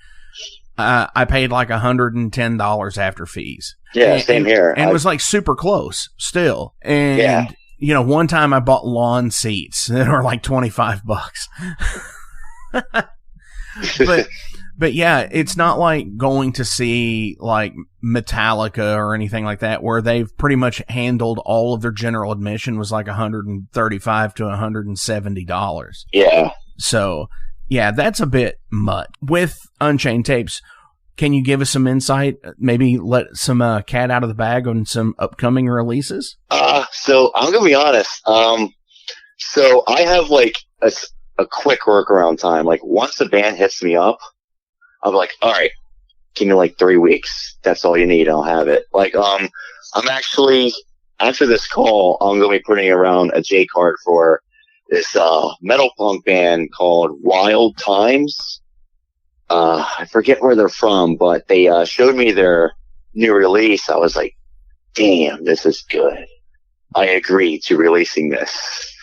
I paid like $110 after fees.
Yeah, same here.
And it was like super close still. And one time I bought lawn seats that were like $25. But yeah, it's not like going to see like Metallica or anything like that, where they've pretty much handled all of their general admission was like $135 to $170.
Yeah.
So yeah, that's a bit much. With Unchained Tapes, can you give us some insight? Maybe let some cat out of the bag on some upcoming releases?
So I'm gonna be honest. So I have like a quick workaround time. Like once a band hits me up, I'm like, all right, give me like 3 weeks. That's all you need. I'll have it. Like, I'm actually, after this call, I'm going to be putting around a J card for this, metal punk band called Wild Times. I forget where they're from, but they, showed me their new release. I was like, damn, this is good. I agree to releasing this.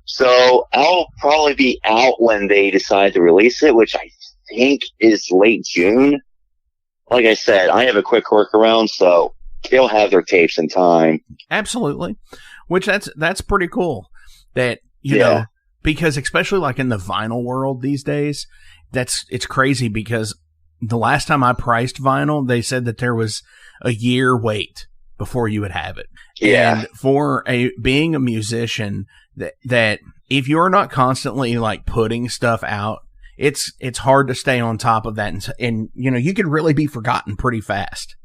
So I'll probably be out when they decide to release it, which I think is late June. Like I said, I have a quick workaround, so they'll have their tapes in time.
Absolutely. Which that's pretty cool. That, you know, because especially like in the vinyl world these days, it's crazy because the last time I priced vinyl, they said that there was a year wait before you would have it.
Yeah.
And for being a musician that if you're not constantly like putting stuff out, it's hard to stay on top of that, and you know, you could really be forgotten pretty fast.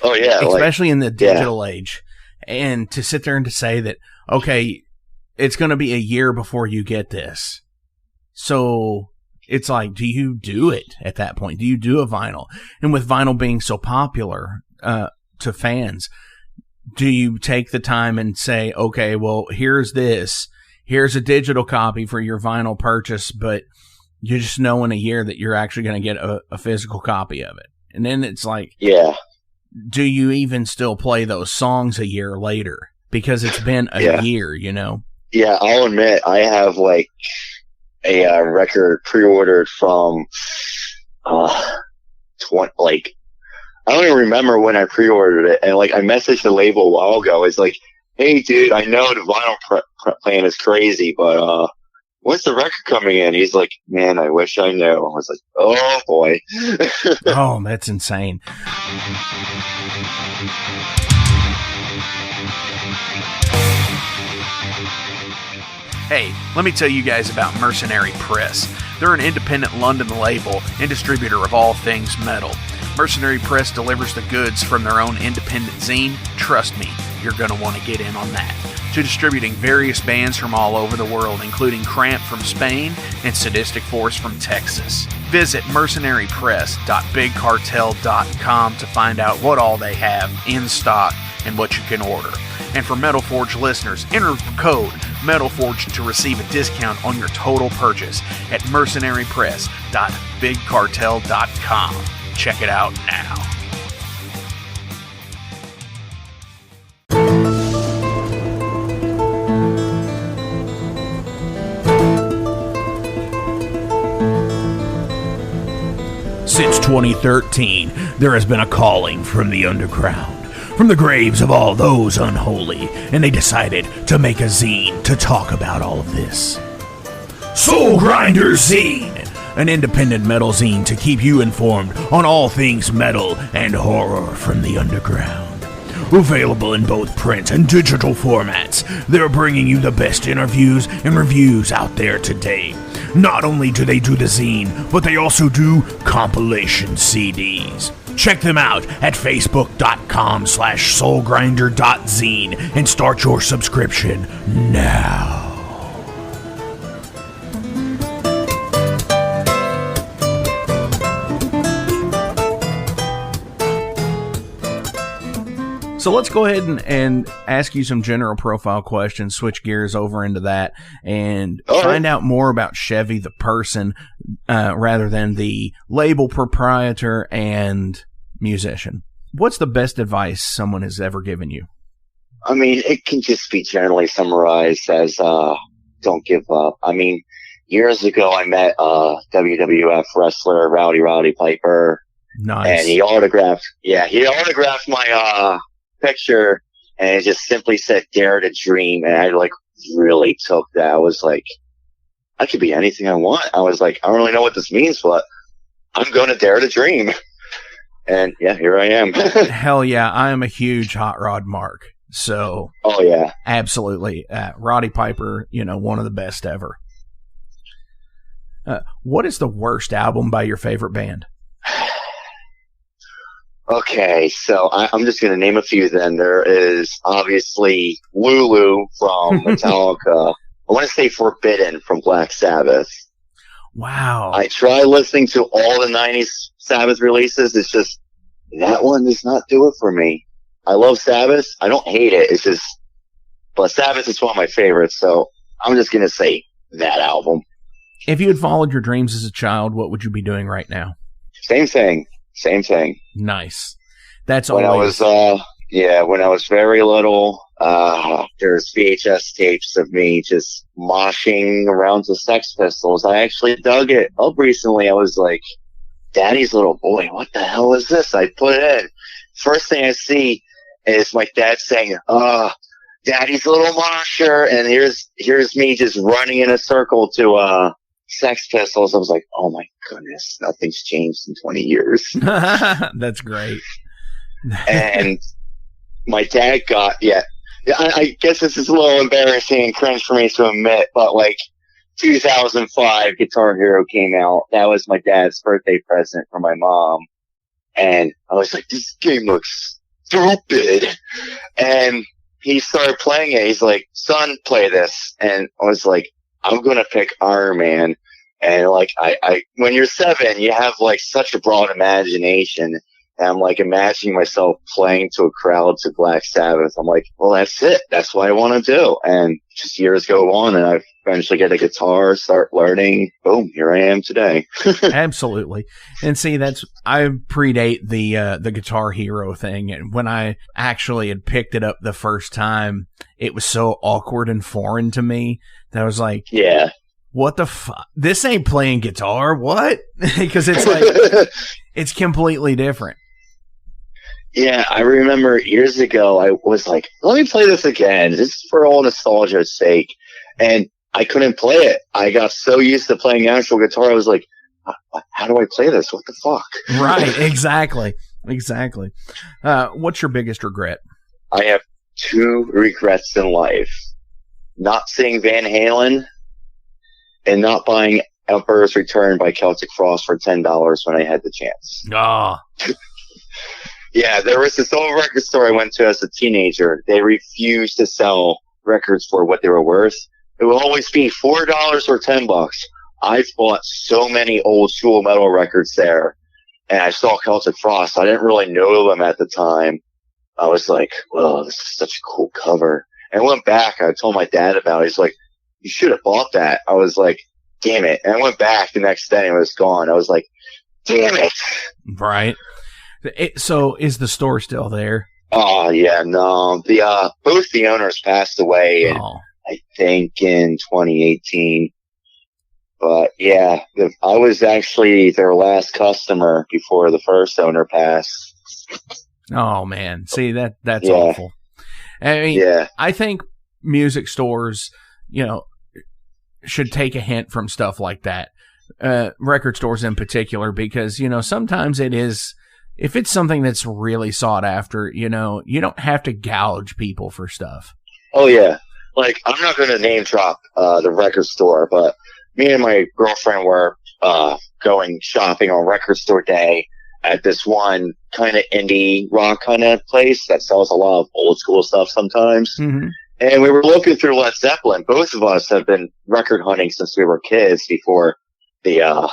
Oh yeah,
especially in the digital age. And to sit there and to say that, okay, it's going to be a year before you get this. So it's like, do you do it at that point? Do you do a vinyl? And with vinyl being so popular to fans, do you take the time and say, okay, well, here's this. Here's a digital copy for your vinyl purchase, but you just know in a year that you're actually going to get a physical copy of it. And then it's like,
yeah,
do you even still play those songs a year later? Because it's been a year, you know?
Yeah, I'll admit, I have like a record pre-ordered from, I don't even remember when I pre-ordered it. And like, I messaged the label a while ago. It's like, hey dude, I know the vinyl plan is crazy, but, when's the record coming in? He's like, man, I wish I knew. I was like, oh boy.
Oh, that's insane. Hey, let me tell you guys about Mercenary Press. They're an independent London label and distributor of all things metal. Mercenary Press delivers the goods from their own independent zine. Trust me, you're going to want to get in on that. To distributing various bands from all over the world, including Cramp from Spain and Sadistic Force from Texas. Visit mercenarypress.bigcartel.com to find out what all they have in stock and what you can order. And for Metal Forge listeners, enter code METALFORGE to receive a discount on your total purchase at mercenarypress.bigcartel.com. Check it out now. Since 2013, there has been a calling from the underground, from the graves of all those unholy, and they decided to make a zine to talk about all of this. Soulgrinder Zine, an independent metal zine to keep you informed on all things metal and horror from the underground. Available in both print and digital formats, they're bringing you the best interviews and reviews out there today. Not only do they do the zine, but they also do compilation CDs. Check them out at facebook.com/soulgrinder.zine and start your subscription now. So let's go ahead and ask you some general profile questions, switch gears over into that, and find out more about Chevy the person rather than the label proprietor and musician. What's the best advice someone has ever given you?
I mean, it can just be generally summarized as don't give up. I mean, years ago I met WWF wrestler Rowdy Piper.
Nice.
And he autographed my picture, and it just simply said "Dare to Dream," and I like really took that. I was like, I could be anything I want. I was like, I don't really know what this means, but I'm going to dare to dream. And yeah, here I am.
Hell yeah, I am a huge Hot Rod mark. So,
oh yeah,
absolutely. Roddy Piper, one of the best ever. What is the worst album by your favorite band?
Okay, so I'm just going to name a few then. There is obviously Lulu from Metallica. I want to say Forbidden from Black Sabbath.
Wow.
I try listening to all the 90s Sabbath releases. It's just, that one does not do it for me. I love Sabbath. I don't hate it. It's just, but Sabbath is one of my favorites, so I'm just going to say that album.
If you had followed your dreams as a child, what would you be doing right now?
Same thing.
Nice. That's
when
always...
when I was very little, there's VHS tapes of me just moshing around to Sex Pistols. I actually dug it up recently. I was like, Daddy's Little Boy, what the hell is this? I put it in. First thing I see is my dad saying, Daddy's Little Mosher, and here's me just running in a circle to Sex Pistols. I was like, oh my goodness, nothing's changed in 20 years.
That's great.
And my dad got, Yeah, I guess this is a little embarrassing and cringe for me to admit, but like 2005 Guitar Hero came out. That was my dad's birthday present for my mom. And I was like, this game looks stupid. And he started playing it. He's like, son, play this. And I was like, I'm going to pick Iron Man. And like, when you're 7, you have like such a broad imagination. And I'm like imagining myself playing to a crowd to Black Sabbath. I'm like, well, that's it. That's what I want to do. And just years go on and I eventually get a guitar, start learning. Boom, here I am today.
Absolutely. And see, I predate the Guitar Hero thing. And when I actually had picked it up the first time, it was so awkward and foreign to me that I was like,
yeah,
what the fuck? This ain't playing guitar. What? Because it's like, it's completely different.
Yeah, I remember years ago, I was like, let me play this again, just for all nostalgia's sake. And I couldn't play it. I got so used to playing actual guitar, I was like, how do I play this? What the fuck?
Right, exactly. Exactly. What's your biggest regret?
I have 2 regrets in life. Not seeing Van Halen and not buying Emperor's Return by Celtic Frost for $10 when I had the chance.
Oh.
Yeah, there was this old record store I went to as a teenager. They refused to sell records for what they were worth. It would always be $4 or $10. I've bought so many old school metal records there, and I saw Celtic Frost. I didn't really know them at the time. I was like, well, this is such a cool cover. And I went back. I told my dad about it. He's like, you should have bought that. I was like, damn it. And I went back the next day and it was gone. I was like, damn it.
Right. So is the store still there?
Oh yeah, no. Both the owners passed away I think in 2018. But yeah, I was actually their last customer before the first owner passed.
Oh man. See, that's awful. I mean,
yeah.
I think music stores, should take a hint from stuff like that. Record stores in particular, because, sometimes it is, if it's something that's really sought after, you don't have to gouge people for stuff.
Oh, yeah. Like, I'm not going to name drop the record store, but me and my girlfriend were going shopping on record store day at this one kind of indie rock kind of place that sells a lot of old school stuff sometimes.
Mm-hmm.
And we were looking through Led Zeppelin. Both of us have been record hunting since we were kids before the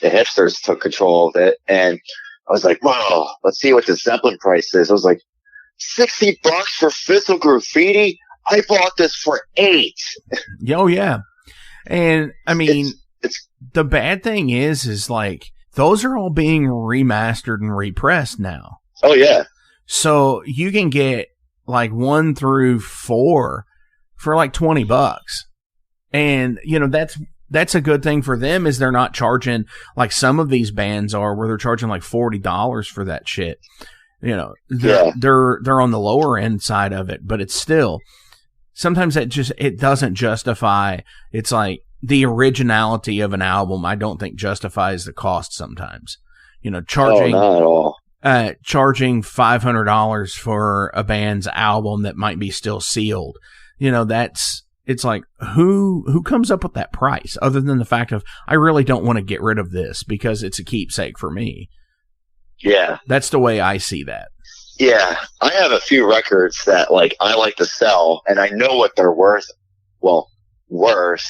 hipsters took control of it. And I was like, wow, let's see what the Zeppelin price is. I was like, $60 for Fizzle Graffiti? I bought this for $8.
Oh, yeah. And, I mean, the bad thing is like, those are all being remastered and repressed now.
Oh, yeah.
So you can get like 1 through 4 for like $20. And, that's a good thing for them, is they're not charging like some of these bands are, where they're charging like $40 for that shit. They're on the lower end side of it, but it's still, sometimes it doesn't justify. It's like the originality of an album, I don't think justifies the cost sometimes. Charging,
not at all.
Charging $500 for a band's album that might be still sealed. It's like, who comes up with that price, other than the fact of, I really don't want to get rid of this because it's a keepsake for me.
Yeah.
That's the way I see that.
Yeah. I have a few records that like I like to sell, and I know what they're worth. Well, worth.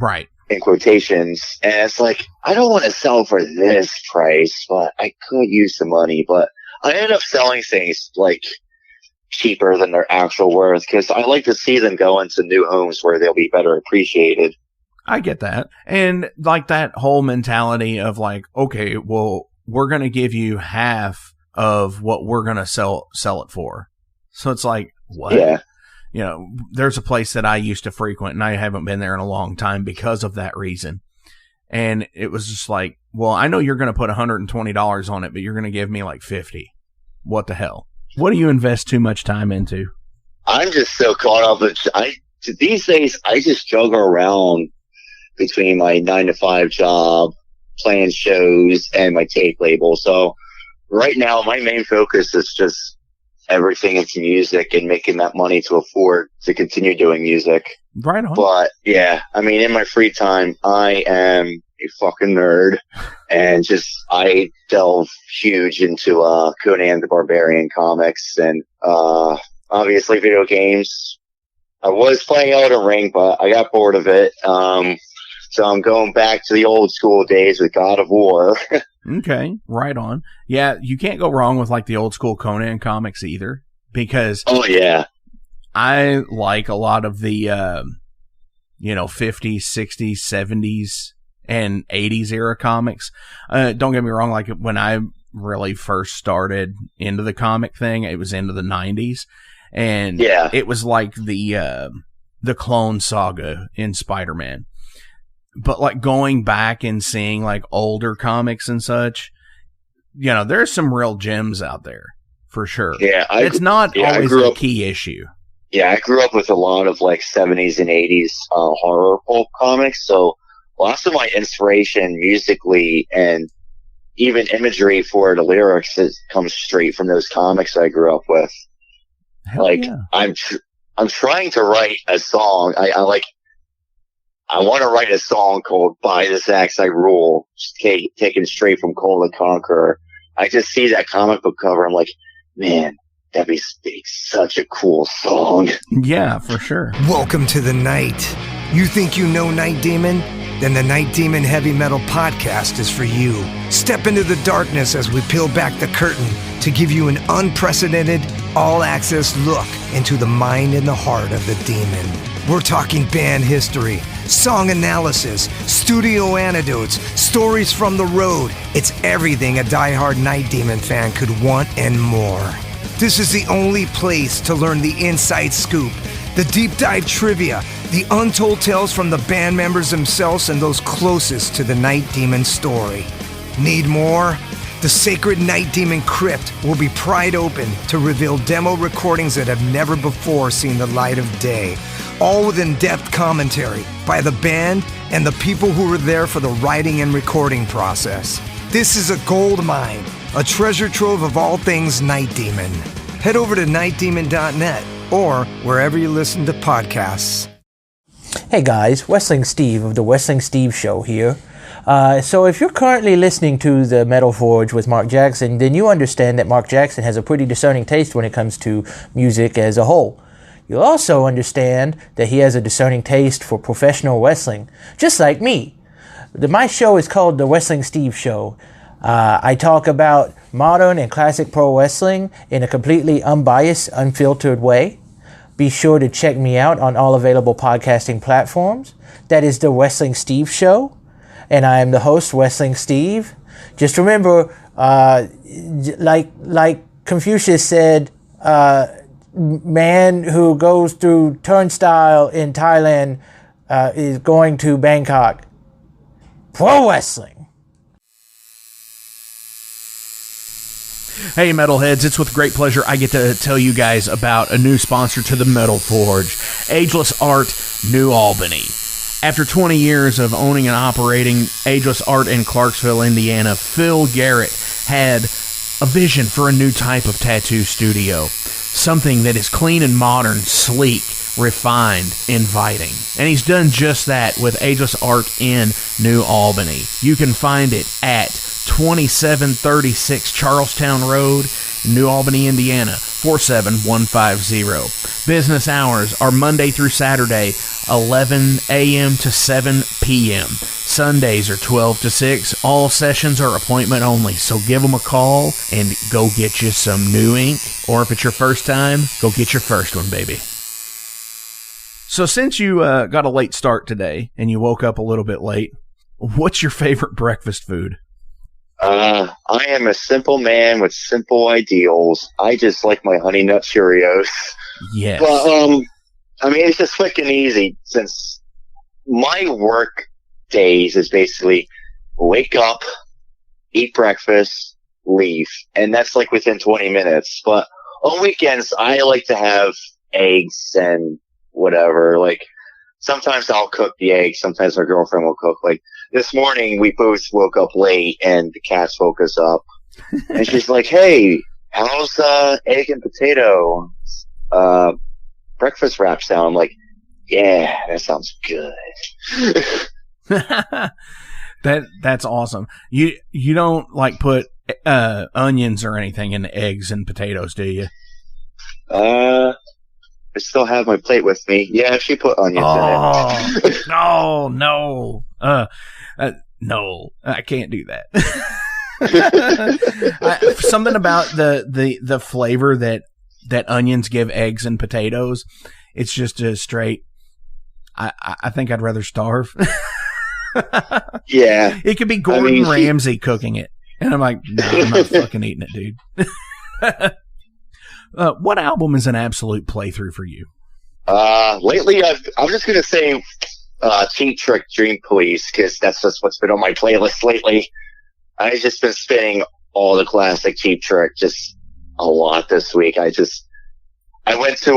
Right.
In quotations. And it's like, I don't want to sell for this price, but I could use the money. But I end up selling things like cheaper than their actual worth, because I like to see them go into new homes where they'll be better appreciated.
I get that. And like that whole mentality of like, okay, well, we're going to give you half of what we're going to sell it for. So it's like, what?
Yeah.
There's a place that I used to frequent, and I haven't been there in a long time because of that reason. And it was just like, well, I know you're going to put $120 on it, but you're going to give me like $50. What the hell? What do you invest too much time into?
I'm just so caught up with, these days, I just juggle around between my 9-to-5 job, playing shows, and my tape label. So right now, my main focus is just everything into music and making that money to afford to continue doing music.
Right on.
But yeah, I mean, in my free time, I am a fucking nerd, and I delve huge into Conan the Barbarian comics, and obviously video games. I was playing Elden Ring, but I got bored of it. So I'm going back to the old school days with God of War.
Okay, right on. Yeah, you can't go wrong with like the old school Conan comics either, because I like a lot of the 50s, 60s, 70s, and 80s era comics. Don't get me wrong, like when I really first started into the comic thing, it was into the 90s, and it was like the Clone Saga in Spider-Man. But like going back and seeing like older comics and such, there's some real gems out there for sure.
Yeah,
it's not always a key issue.
Yeah, I grew up with a lot of like 70s and 80s horror pulp comics, so lots of my inspiration musically and even imagery for the lyrics comes straight from those comics I grew up with.
Hell yeah.
I'm trying to write a song. I want to write a song called By This Axe I Rule, taken straight from Cole the Conqueror. I just see that comic book cover. I'm like, man, that'd be such a cool song.
Yeah, for sure.
Welcome to the night. You think you know Night Demon? Then the Night Demon Heavy Metal Podcast is for you. Step into the darkness as we peel back the curtain to give you an unprecedented, all-access look into the mind and the heart of the demon. We're talking band history, song analysis, studio anecdotes, stories from the road. It's everything a diehard Night Demon fan could want and more. This is the only place to learn the inside scoop, the deep dive trivia, the untold tales from the band members themselves and those closest to the Night Demon story. Need more? The Sacred Night Demon Crypt will be pried open to reveal demo recordings that have never before seen the light of day. All with in-depth commentary by the band and the people who were there for the writing and recording process. This is a gold mine, a treasure trove of all things Night Demon. Head over to nightdemon.net or wherever you listen to podcasts.
Hey guys, Wrestling Steve of the Wrestling Steve Show here. So if you're currently listening to the Metal Forge with Mark Jackson, then you understand that Mark Jackson has a pretty discerning taste when it comes to music as a whole. You'll also understand that he has a discerning taste for professional wrestling, just like me. My show is called The Wrestling Steve Show. I talk about modern and classic pro wrestling in a completely unbiased, unfiltered way. Be sure to check me out on all available podcasting platforms. That is The Wrestling Steve Show. And I am the host, Wrestling Steve. Just remember, like Confucius said, man who goes through turnstile in Thailand is going to Bangkok. Pro wrestling.
Hey Metalheads, it's with great pleasure I get to tell you guys about a new sponsor to the Metal Forge, Ageless Art, New Albany. After 20 years of owning and operating Ageless Art in Clarksville, Indiana, Phil Garrett had a vision for a new type of tattoo studio. Something that is clean and modern, sleek, refined, inviting. And he's done just that with Ageless Art in New Albany. You can find it at 2736 Charlestown Road, New Albany, Indiana, 47150. Business hours are Monday through Saturday, 11 a.m. to 7 p.m. Sundays are 12 to 6. All sessions are appointment only, so give them a call and go get you some new ink. Or if it's your first time, go get your first one, baby. So since you got a late start today and you woke up a little bit late, what's your favorite breakfast food?
I am a simple man with simple ideals. I just like my Honey Nut Cheerios.
Yes.
But, I mean, it's just quick and easy since my work days is basically wake up, eat breakfast, leave. And that's like within 20 minutes. But on weekends, I like to have eggs and whatever. Like, sometimes I'll cook the eggs. Sometimes my girlfriend will cook. Like, this morning we both woke up late and the cats woke us up. And she's like, hey, how's egg and potato breakfast wrap sound? I'm like, yeah, that sounds good.
That's awesome. You don't like put onions or anything in the eggs and potatoes, do you?
I still have my plate with me. Yeah, she put onions in it.
No, no, I can't do that. Something about the flavor that onions give eggs and potatoes. It's just a straight. I think I'd rather starve.
Yeah,
it could be Gordon Ramsay cooking it, and I'm like, no, I'm not fucking eating it, dude. What album is an absolute playthrough for you?
Lately, I'm just gonna say Cheap Trick, Dream Police, because that's just what's been on my playlist lately. I've just been spinning all the classic Cheap Trick just a lot this week. I went to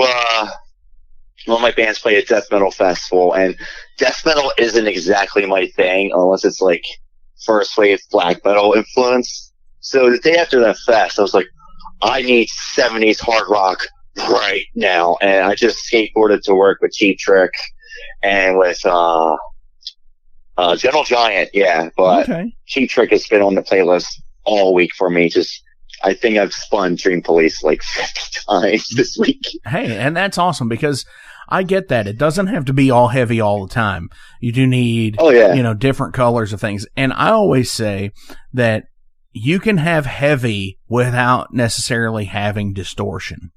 one of my bands played a death metal festival, and death metal isn't exactly my thing unless it's like first wave black metal influence. So the day after that fest, I was like, I need 70s hard rock right now, and I just skateboarded to work with Cheap Trick and with Gentle Giant, yeah. But Cheap Trick has been on the playlist all week for me. I think I've spun Dream Police like 50 times this week.
Hey, and that's awesome because I get that. It doesn't have to be all heavy all the time. You do need, different colors of things. And I always say that you can have heavy without necessarily having distortion.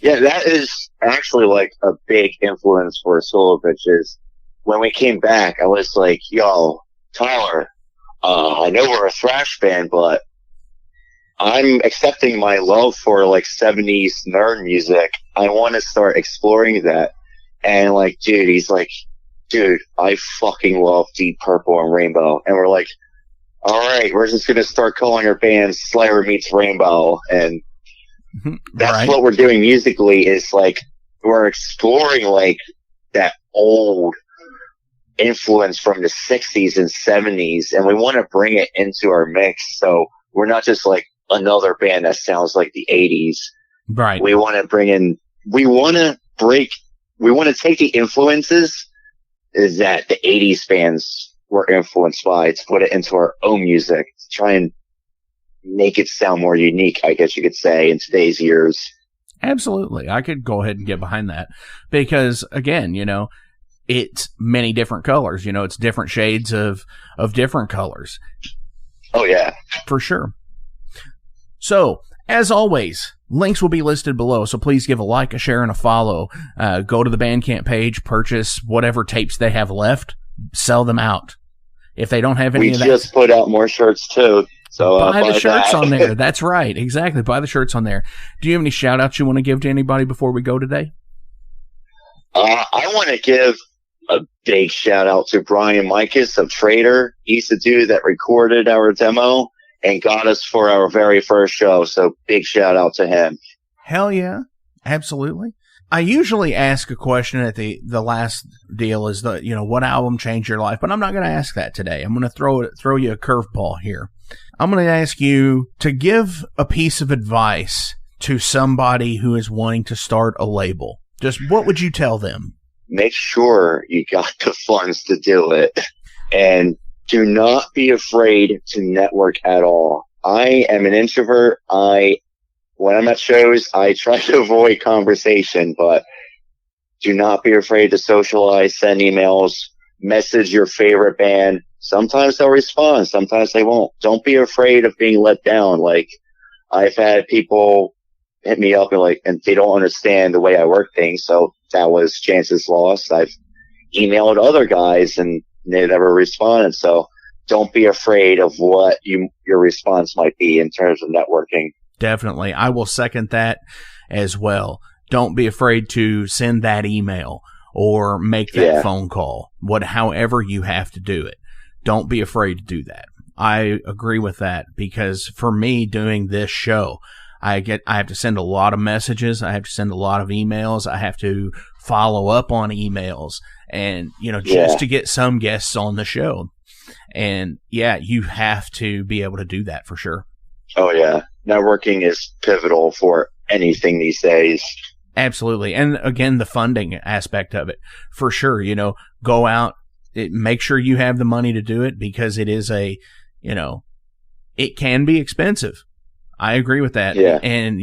Yeah, that is actually like a big influence for SKULLOVICH. Is when we came back, I was like, yo, Tyler, I know we're a thrash band, but I'm accepting my love for like 70s nerd music. I want to start exploring that. And like, he's like, dude, I fucking love Deep Purple and Rainbow. And we're like, all right, we're just going to start calling our band Slayer Meets Rainbow. And that's what we're doing musically, is like, we're exploring like that old influence from the 60s and 70s. And we want to bring it into our mix. So we're not just like another band that sounds like the 80s.
Right.
We want to bring in, we want to take the influences that the 80s bands were influenced by to put it into our own music, to try and make it sound more unique, I guess you could say, in today's years.
Absolutely. I could go ahead and get behind that because, again, it's many different colors. It's different shades of different colors.
Oh, yeah.
For sure. So, as always, links will be listed below, so please give a like, a share, and a follow. Go to the Bandcamp page, purchase whatever tapes they have left, sell them out. If they don't have any of that...
We just put out more shirts, too. So
buy the shirts on there. That's right. Exactly. Buy the shirts on there. Do you have any shout-outs you want to give to anybody before we go today?
I want to give a big shout-out to Brian Mikas of Trader. He's the dude that recorded our demo and got us for our very first show. So big shout out to him.
Hell yeah. Absolutely. I usually ask a question at the last deal is what album changed your life, but I'm not going to ask that today. I'm going to throw you a curveball here. I'm going to ask you to give a piece of advice to somebody who is wanting to start a label. Just what would you tell them?
Make sure you got the funds to do it, and do not be afraid to network at all. I am an introvert. When I'm at shows, I try to avoid conversation, but do not be afraid to socialize, send emails, message your favorite band. Sometimes they'll respond, sometimes they won't. Don't be afraid of being let down. Like, I've had people hit me up and they don't understand the way I work things, so that was chances lost. I've emailed other guys and they never responded. So don't be afraid of what your response might be in terms of networking.
Definitely. I will second that as well. Don't be afraid to send that email or make that phone call. However you have to do it. Don't be afraid to do that. I agree with that because for me doing this show, I have to send a lot of messages. I have to send a lot of emails. I have to follow up on emails and, just to get some guests on the show. And you have to be able to do that for sure.
Oh yeah. networking is pivotal for anything these days.
Absolutely. And again, the funding aspect of it, for sure. You know, go out, make sure you have the money to do it, because it is it can be expensive. I agree with that.
Yeah.
And,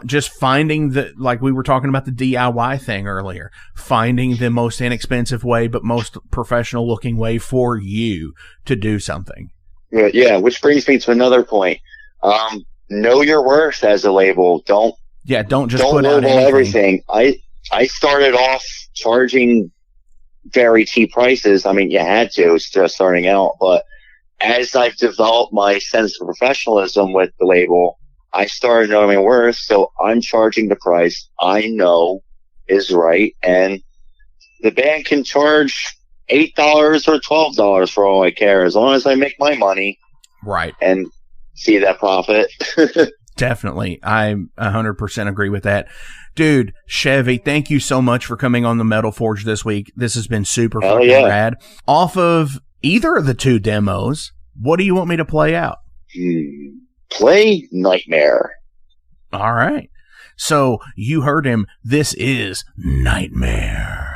just finding like we were talking about the DIY thing earlier, finding the most inexpensive way, but most professional looking way for you to do something.
Yeah. Which brings me to another point. Know your worth as a label. Don't just put out everything. I started off charging very cheap prices. I mean, you had to, it's just starting out, but as I've developed my sense of professionalism with the label, I started knowing my worth. So I'm charging the price I know is right. And the band can charge $8 or $12 for all I care, as long as I make my money.
Right.
And see that profit.
Definitely. I 100% agree with that. Dude, Chevy, thank you so much for coming on the Metal Forge this week. This has been super fucking rad. Off of either of the two demos, what do you want me to play out?
Play Nightmare.
All right. So you heard him. This is Nightmare.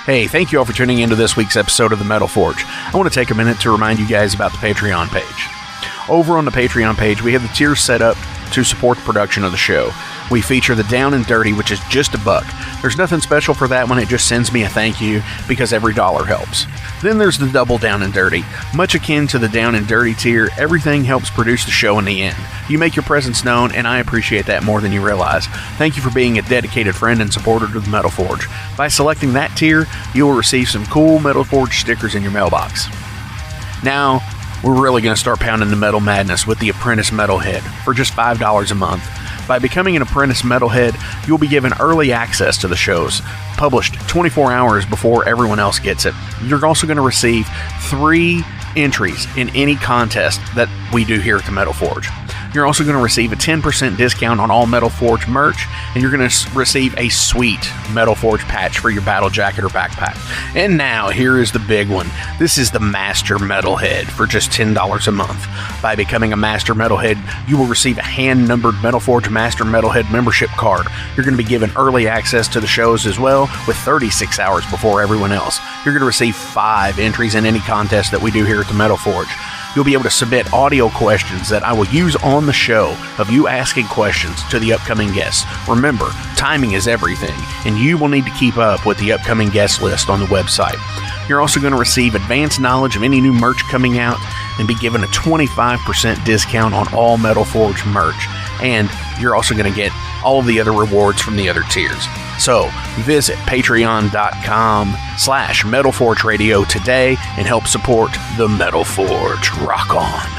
Hey, thank you all for tuning into this week's episode of The Metal Forge. I want to take a minute to remind you guys about the Patreon page. Over on the Patreon page, we have the tiers set up to support the production of the show. We feature the Down and Dirty, which is just $1. There's nothing special for that one, it just sends me a thank you because every dollar helps. Then there's the Double Down and Dirty. Much akin to the Down and Dirty tier, everything helps produce the show in the end. You make your presence known, and I appreciate that more than you realize. Thank you for being a dedicated friend and supporter to the Metal Forge. By selecting that tier, you will receive some cool Metal Forge stickers in your mailbox. Now, we're really going to start pounding the metal madness with the Apprentice Metalhead for just $5 a month. By becoming an Apprentice Metalhead, you'll be given early access to the shows, published 24 hours before everyone else gets it. You're also going to receive 3 entries in any contest that we do here at the Metal Forge. You're also going to receive a 10% discount on all Metal Forge merch, and you're going to receive a sweet Metal Forge patch for your battle jacket or backpack. And now, here is the big one. This is the Master Metalhead for just $10 a month. By becoming a Master Metalhead, you will receive a hand-numbered Metal Forge Master Metalhead membership card. You're going to be given early access to the shows as well, with 36 hours before everyone else. You're going to receive 5 entries in any contest that we do here at the Metal Forge. You'll be able to submit audio questions that I will use on the show of you asking questions to the upcoming guests. Remember, timing is everything, and you will need to keep up with the upcoming guest list on the website. You're also going to receive advanced knowledge of any new merch coming out and be given a 25% discount on all Metal Forge merch. And you're also going to get all of the other rewards from the other tiers. So visit patreon.com/Metal Forge Radio today and help support the Metal Forge. Rock on.